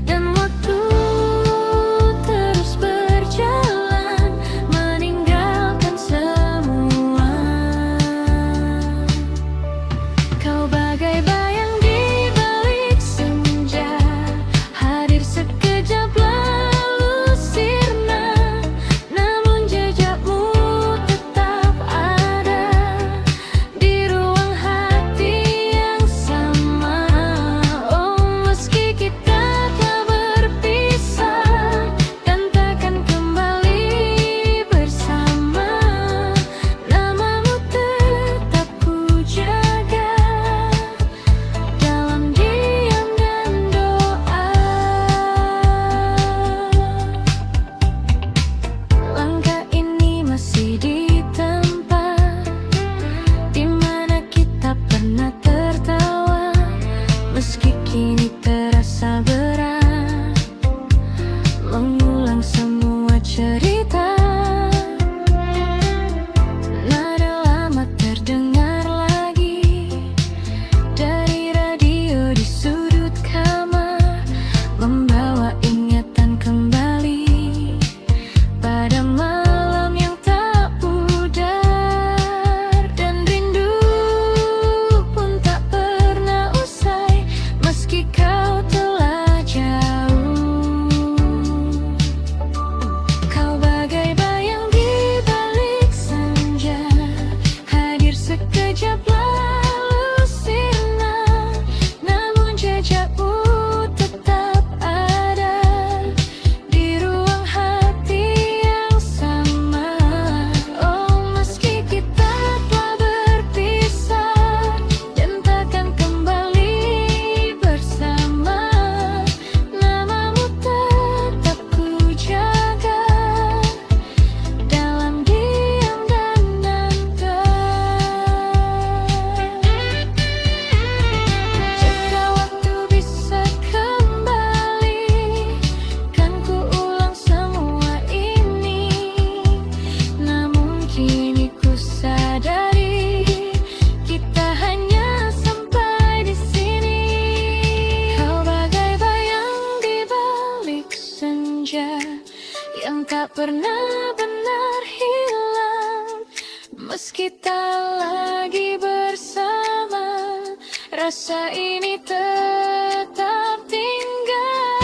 Dan waktu terus berjalan, meninggalkan semua. Kau bagai bayang di balik senja, hadir sekejap lalu sirna. Namun jejakmu tetap ada di ruang hati yang sama. Oh, meski kita telah berpisah dan takkan kembali bersama, namamu tetap ku jaga dalam diam dan doa. Langkah ini masih di tempat di mana kita pernah tertawa, meski kini terasa berat mengulang semua cerita. Nada lama terdengar lagi dari radio di sudut kamar, membawa ingatan kembali pada malam yang tak pudar. Dan rindu pun tak pernah usai, meski kau telah jauh. Kau bagai bayang di balik senja, hadir sekejap lalu sirna. Namun jejakmu tetap ada di ruang hati yang sama. Oh, meski kita telah berpisah dan takkan kembali bersama, namamu tetap ku jaga dalam diam dan doa. Jika waktu bisa kembali, kan ku ulang semua ini. Namun kini ku sadari kita hanya sampai di sini. Kau bagai bayang di balik senja yang tak pernah benar hilang, meski tak lagi bersama, rasa ini tetap tinggal.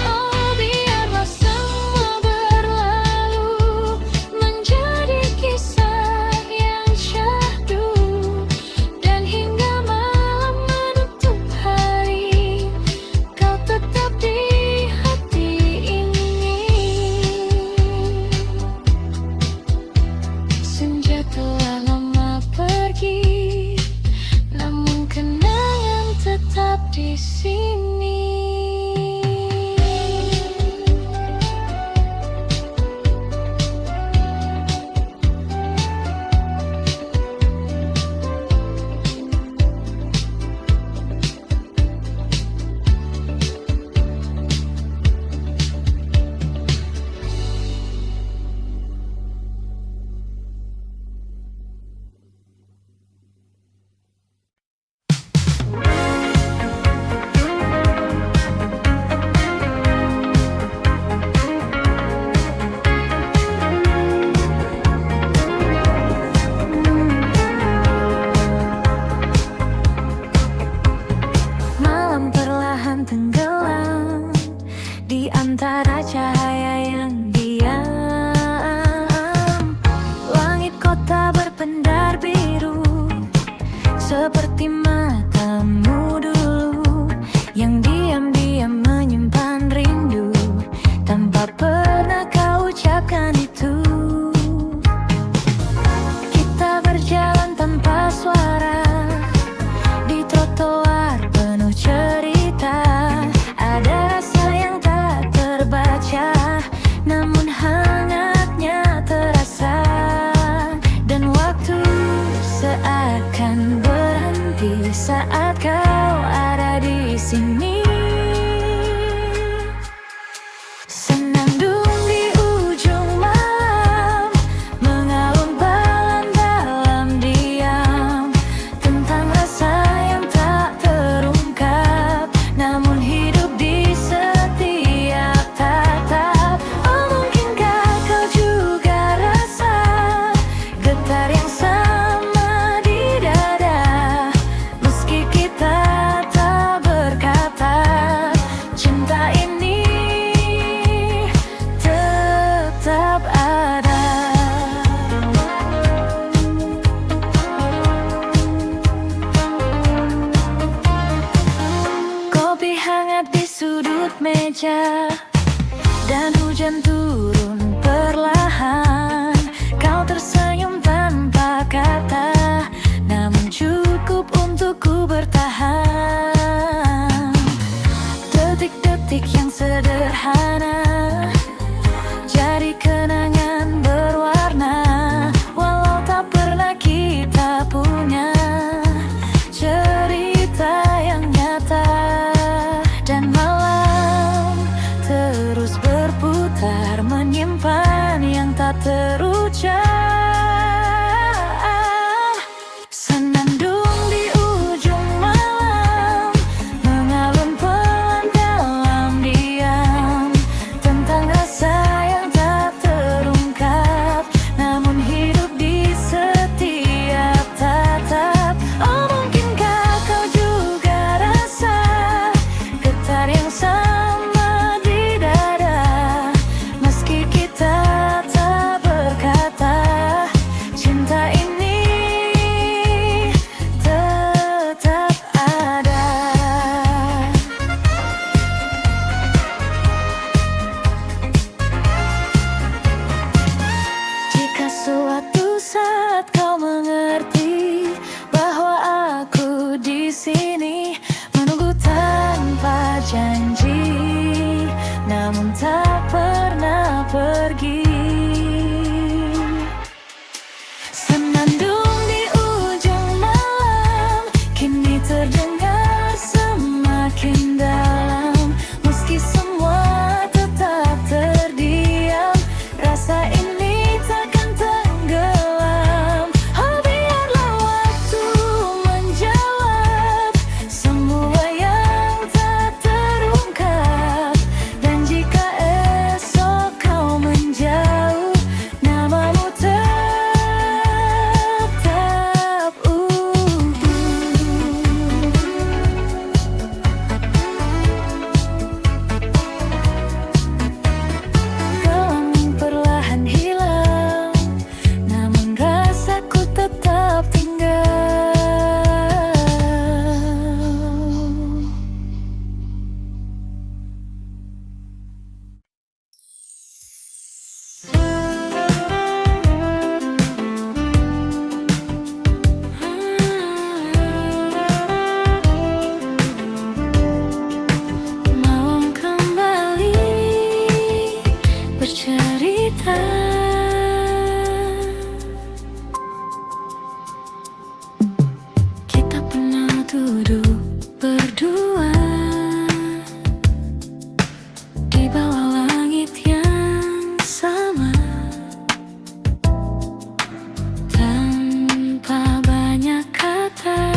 Oh, biarlah semua berlalu menjadi kisah yang syahdu, dan hingga malam menutup hari, kau tetap di hati ini. Senja telah lama pergi, namun kenangan tetap di sini. Malam perlahan tenggelam di antara cahaya yang diam. Langit kota berpendar biru, seperti matamu dulu yang diam-diam menyimpan rindu tanpa pernah kau ucapkan itu. Kita berjalan tanpa suara di trotoar penuh cerita. Ada rasa yang tak terbaca, namun hangatnya terasa. Dan waktu seakan berhenti saat kau ada di sini. Senandung di ujung malam, mengalun balan dalam diam, tentang rasa yang tak meja dan hujan turun perlahan. Kau tersenyum tanpa kata, namun cukup untuk ku bertahan. Detik-detik yang sederhana jadi kenangan berwarna, walau tak pernah kita punya cerita yang nyata. Dan malam terus berputar, menyimpan yang tak terucap. Senandung di ujung malam, mengalun pelan dalam diam, tentang rasa yang tak terungkap, namun hidup di setiap tatap. Oh, mungkinkah kau juga rasa getar yang sama di dada, meski kita tak berkata, cinta ini tetap ada. Jika suatu saat kau mengerti bahwa aku di sini menunggu tanpa janji, namun tak pernah pergi. Senandung di ujung malam kini terdengar semakin dalam, meski semua tetap terdiam, rasa ini takkan tenggelam. Oh, biarlah waktu menjawab semua yang tak terungkap, dan jika esok kau menjauh, namamu tetap utuh. Gelang perlahan hilang, namun rasaku tetap tinggal. Malam kembali bercerita, kita pernah duduk berdua di bawah langit yang sama, tanpa banyak kata,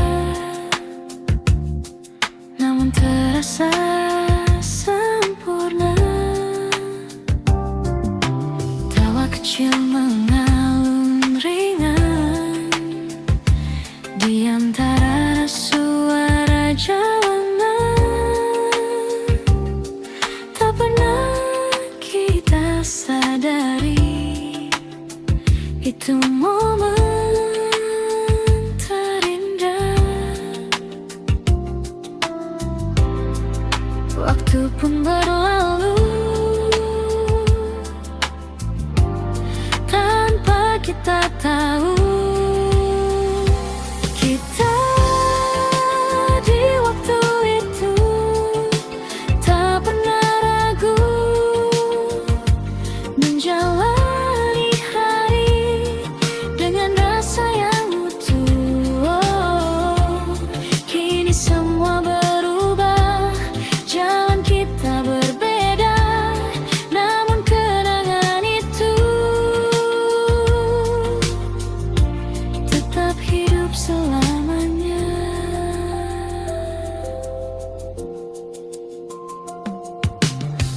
namun terasa sempurna. Tawa kecil mengalun ringan di antara suara jalanan. Tak pernah kita sadari itu momen terindah. Waktu pun berlalu tanpa kita tahu. Kita di waktu itu tak pernah ragu menjalani hari dengan rasa yang utuh. Oh, kini semua berubah, jalan kita berbeda, namun kenangan itu tetap hidup selamanya.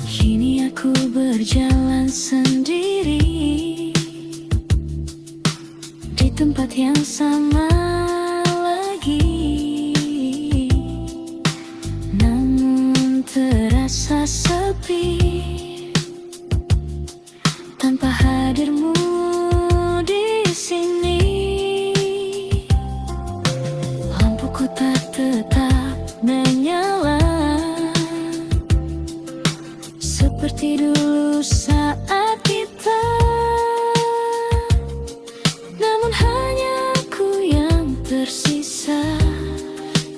Kini aku berjalan sendiri di tempat yang sama lagi, namun terasa sepi tanpa hadirmu di sini. Lampuku tak tetap menyala, seperti dulu saat kita. Namun hanya aku yang tersisa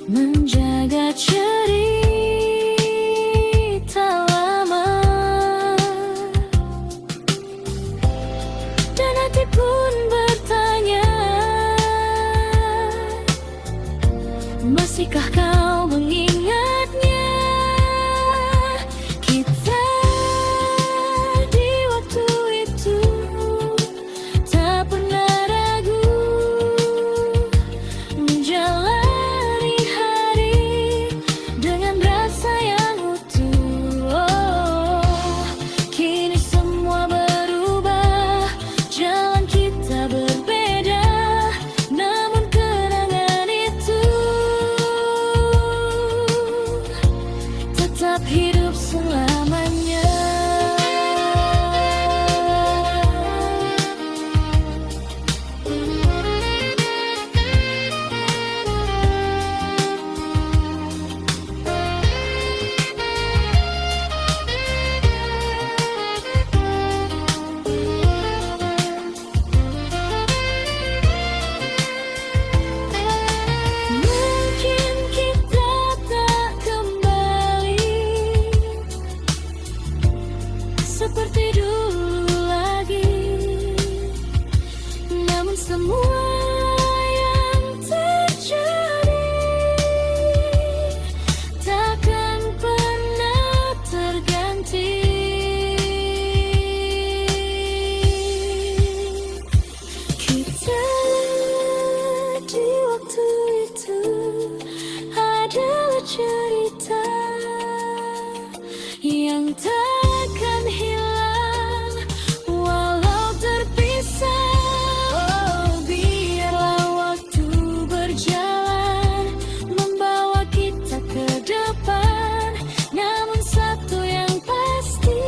menjaga cerita lama. Dan hati pun bertanya, masihkah kau mengingatnya? Kita di waktu itu tak pernah ragu menjalani hari dengan rasa yang utuh. Oh, kini semua berubah, jalan kita berbeda, namun kenangan itu tetap hidup selamanya. Mungkin kita tak kembali seperti dulu lagi, namun semua yang terjadi takkan pernah terganti. Kita di waktu itu adalah cerita yang takkan hilang walau terpisah. Oh, biarlah waktu berjalan membawa kita ke depan, namun satu yang pasti,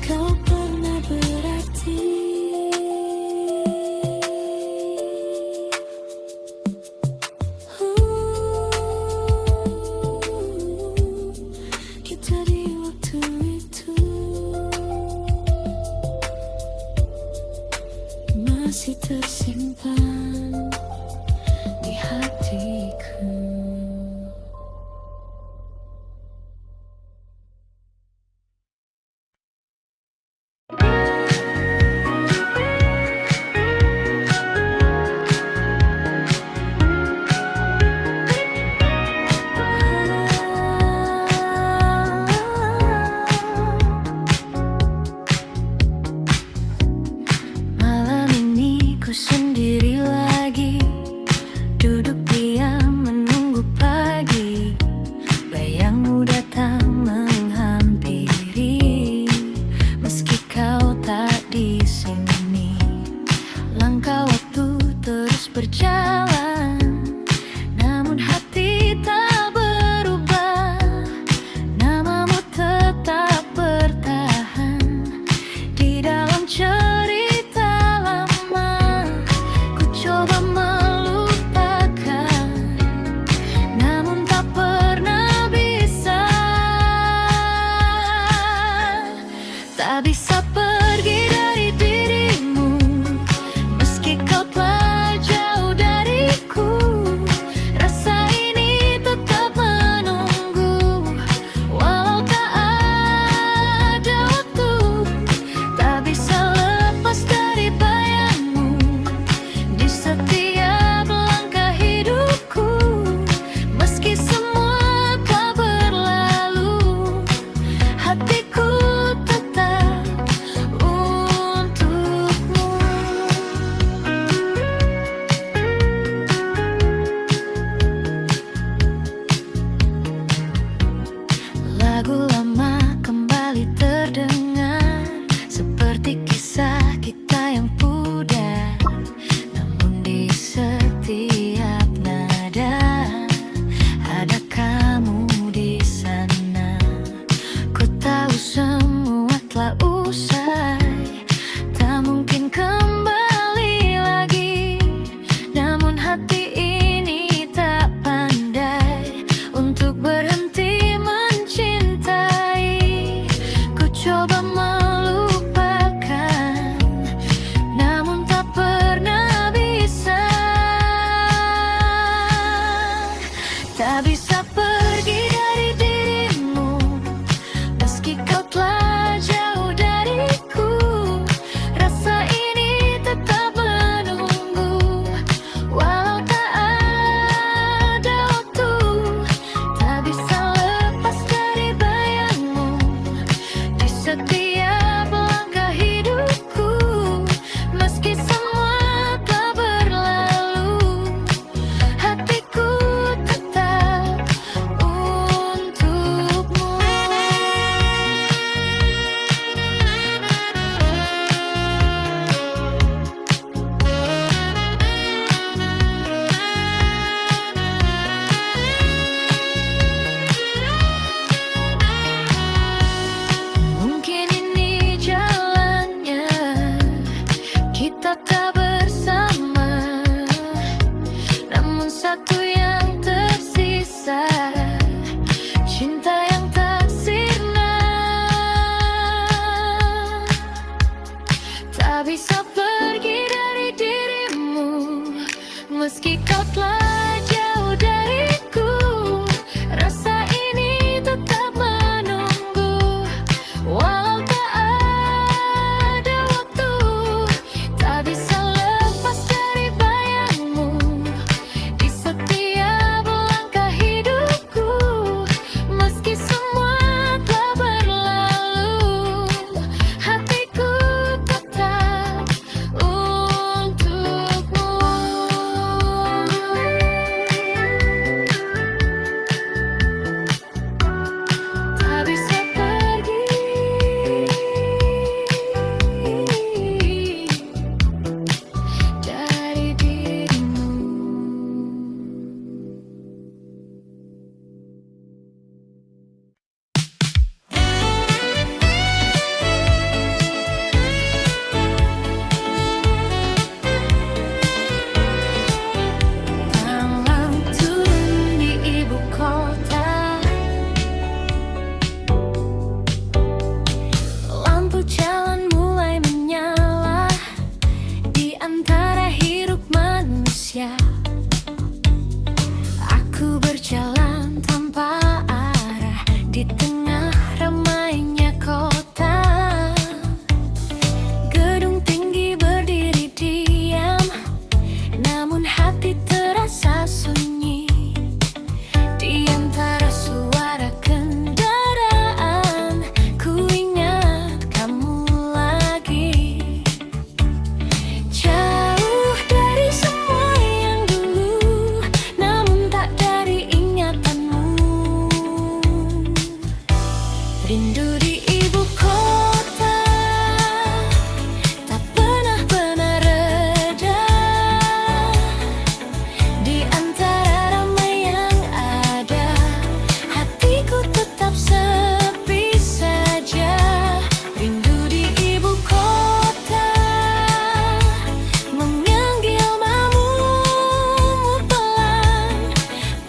kau pernah berarti. Kita di waktu itu masih tersimpan di hatiku. Malam ini ku sendiri lagi, duduk diam menunggu pagi. Bayangmu datang menghampiri, meski kau tak di sini. Langkah waktu terus berjalan, namun hati tak berubah. Namamu tetap bertahan di dalam cerita lama. Ku coba melupakan, namun tak pernah bisa. Tak bisa pergi dari dirimu, meski kau telah jauh dariku. Rasa ini tetap menunggu, walau tak ada waktu. Tak bisa lepas dari bayangmu di setiap langkah hidupku. Meski semua telah berlalu, hatiku tetap untukmu. Lagu lama kembali terdengar, seperti kisah kita yang pudar. Namun di setiap nada ada kamu di sana. Ku tahu semua telah usai, tak mungkin kembali lagi. Namun hati ini tak pandai untuk berhenti Meski kau telah jauh dariku, rasa ini tetap menunggu. Walau tak ada waktu, tak bisa lepas dari bayangmu di setiap langkah hidupku. Meski semua telah berlalu, hatiku tetap untukmu. Tak bisa pergi dari dirimu. Malam turun di ibu kota, lampu jalan mulai menyala di antara hiruk manusia. Aku berjalan tanpa arah di tengah ramainya kota. Gedung tinggi berdiri diam, namun hati terasa sunyi. Di antara suara kendaraan, ku ingat kamu lagi. Jauh dari semua yang dulu, namun tak dari ingatanmu. Rindu di ibu kota tak pernah benar reda. Di antara ramai yang ada, hatiku tetap sepi saja. Rindu di ibu kota, memanggil namamu pelan.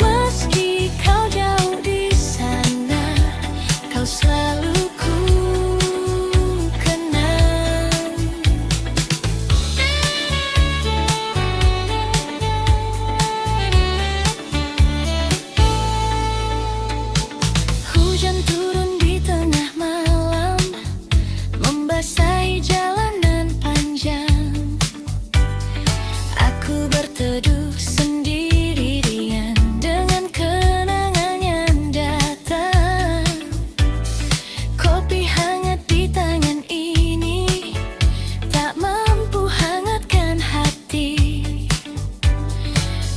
Meski kau jauh di sana, kau selalu ku kenang. Hujan turun di tengah malam, membasahi jalanan panjang. Aku berteduh sendirian dengan kenangan yang datang. Kopi hangat di tangan ini tak mampu hangatkan hati,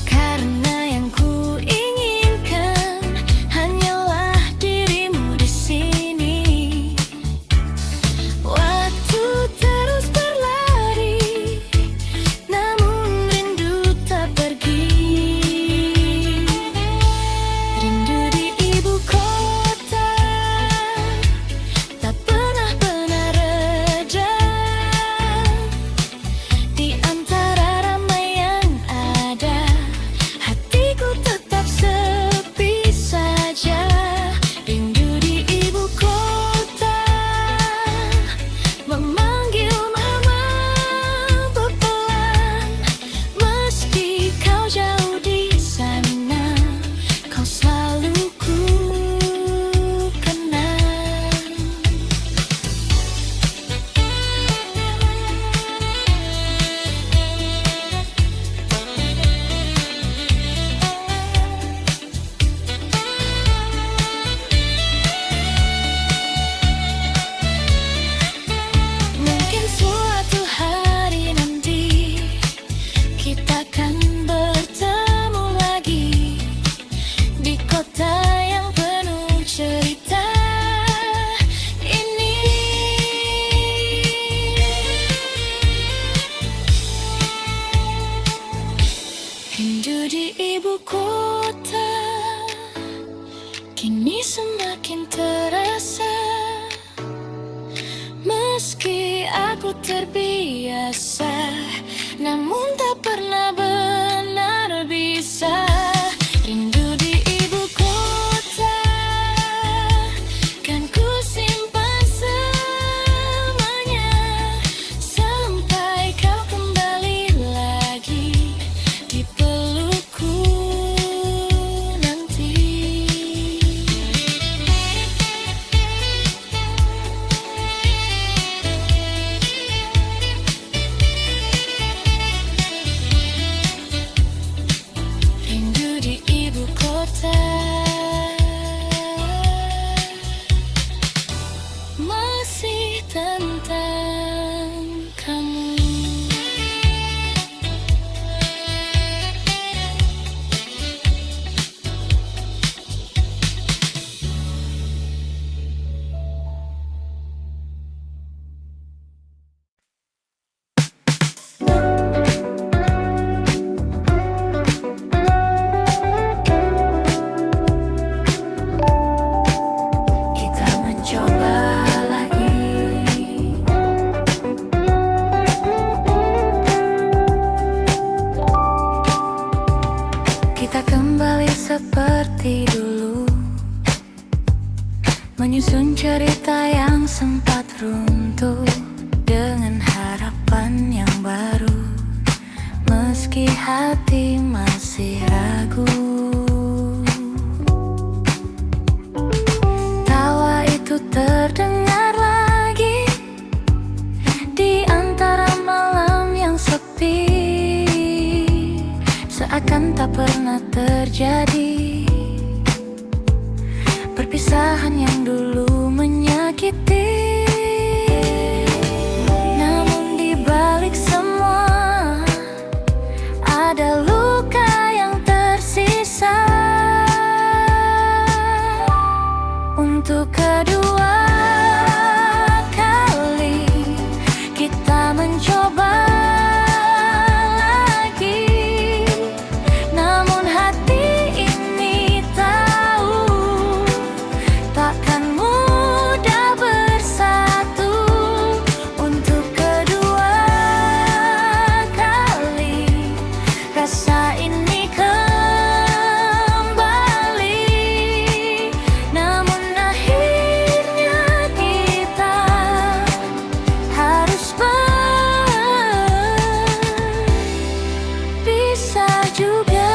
karena yang ku inginkan hanyalah dirimu di sini. Waktu terus berlari, namun rindu tak pergi. Rindu di ibu kota tak pernah benar reda. Di antara ramai yang ada, hatiku tetap sepi saja. Rindu di ibu kota, memanggil namamu pelan. Meski kau jauh di sana, kau selalu ku kenang. Mungkin suatu hari nanti kita akan bertemu lagi di kota yang penuh cerita ini. Rindu di ibu kota kini semakin terasa. Meski aku terbiasa, namun tak pernah benar bisa. Rindu di ibu kota kan ku simpan selamanya, sampai kau kembali lagi di masih tentang kamu. Kita mencoba lagi. Kita kembali seperti dulu, menyusun cerita yang sempat runtuh dengan harapan yang baru, meski hati masih ragu. Tawa itu terdengar lagi di antara malam yang sepi, seakan tak pernah terjadi perpisahan yang dulu menyakiti. Namun di balik semua ada luka yang tersisa. Untuk kedua kali kita mencoba lagi, namun hati ini tahu takkan mudah bersatu. Untuk kedua kali rasa ini kembali, namun akhirnya kita harus berpisah juga.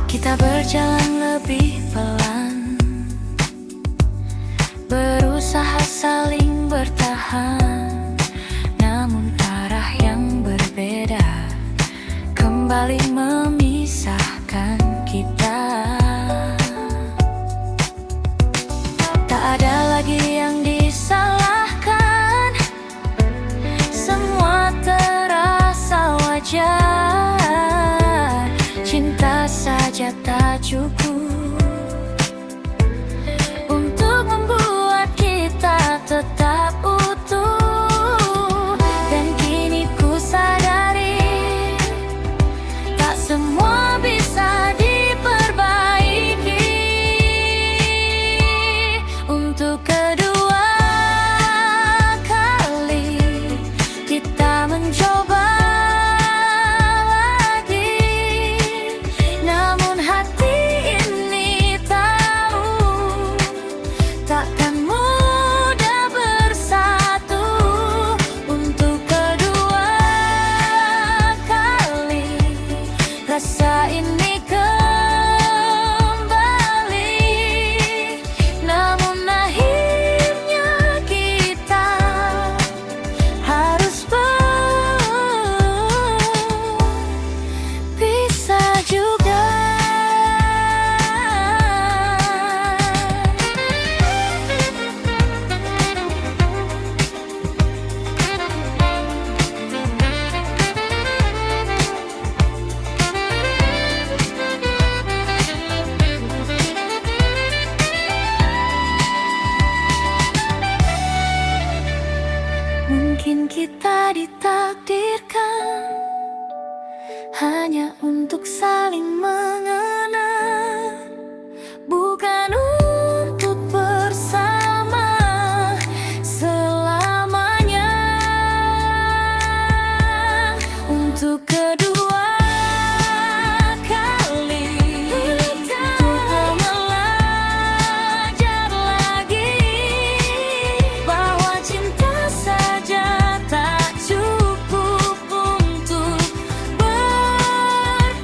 Kita berjalan lebih pelan, berusaha saling bertahan, namun arah yang berbeda kembali memisahkan kita. Tak ada lagi yang disalahkan, semua terasa wajar. Cinta saja tak cukup untuk membuat kita tetap utuh. Dan kini ku sadari tak semua bisa diperbaiki. Untuk kedua kali kita mencoba lagi, namun hati ini tahu takkan mudah bersatu. Untuk kedua kali rasa ini kembali, namun akhirnya kita harus berpisah juga. Mungkin kita ditakdirkan hanya untuk saling mengenal, bukan untuk bersama selamanya. Untuk kedua kali kita belajar lagi bahwa cinta saja tak cukup untuk bertahan.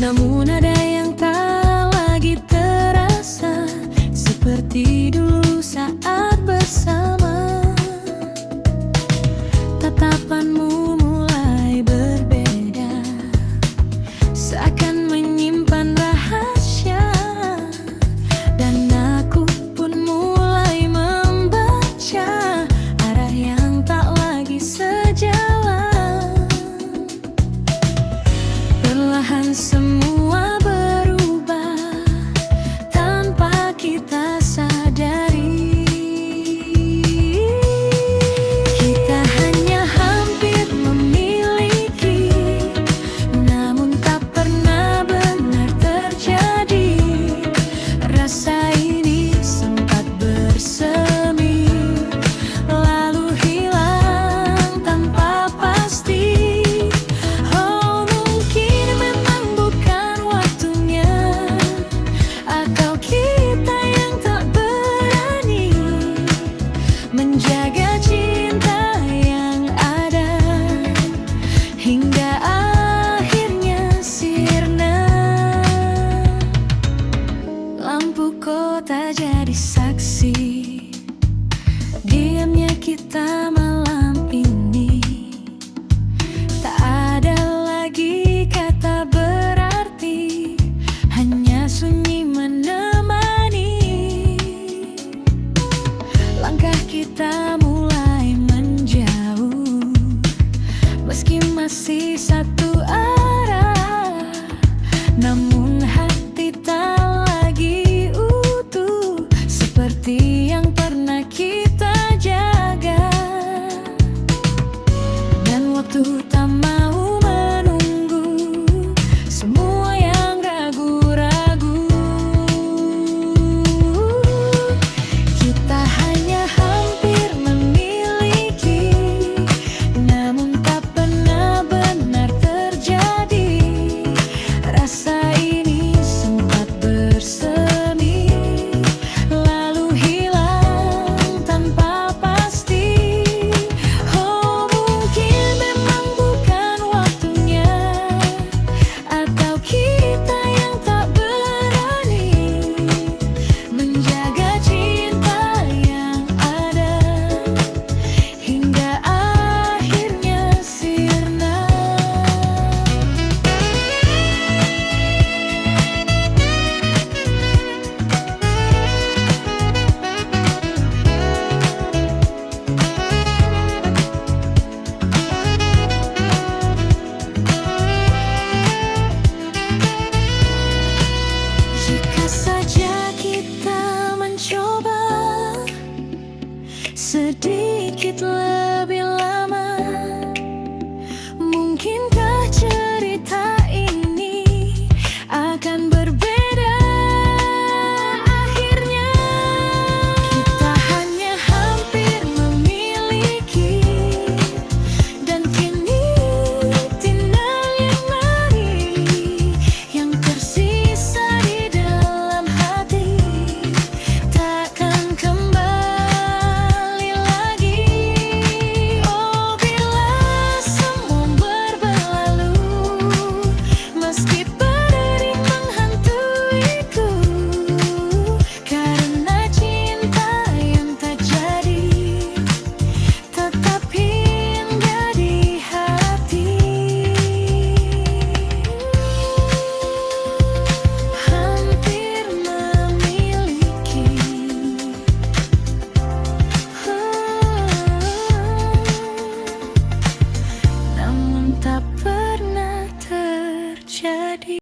Namun ada yang tak lagi terasa seperti dulu saat bersama. Tatapanmu mulai berbeda, seakan menyimpan rahasia. Dan aku pun mulai membaca arah yang tak lagi sejalan. Perlahan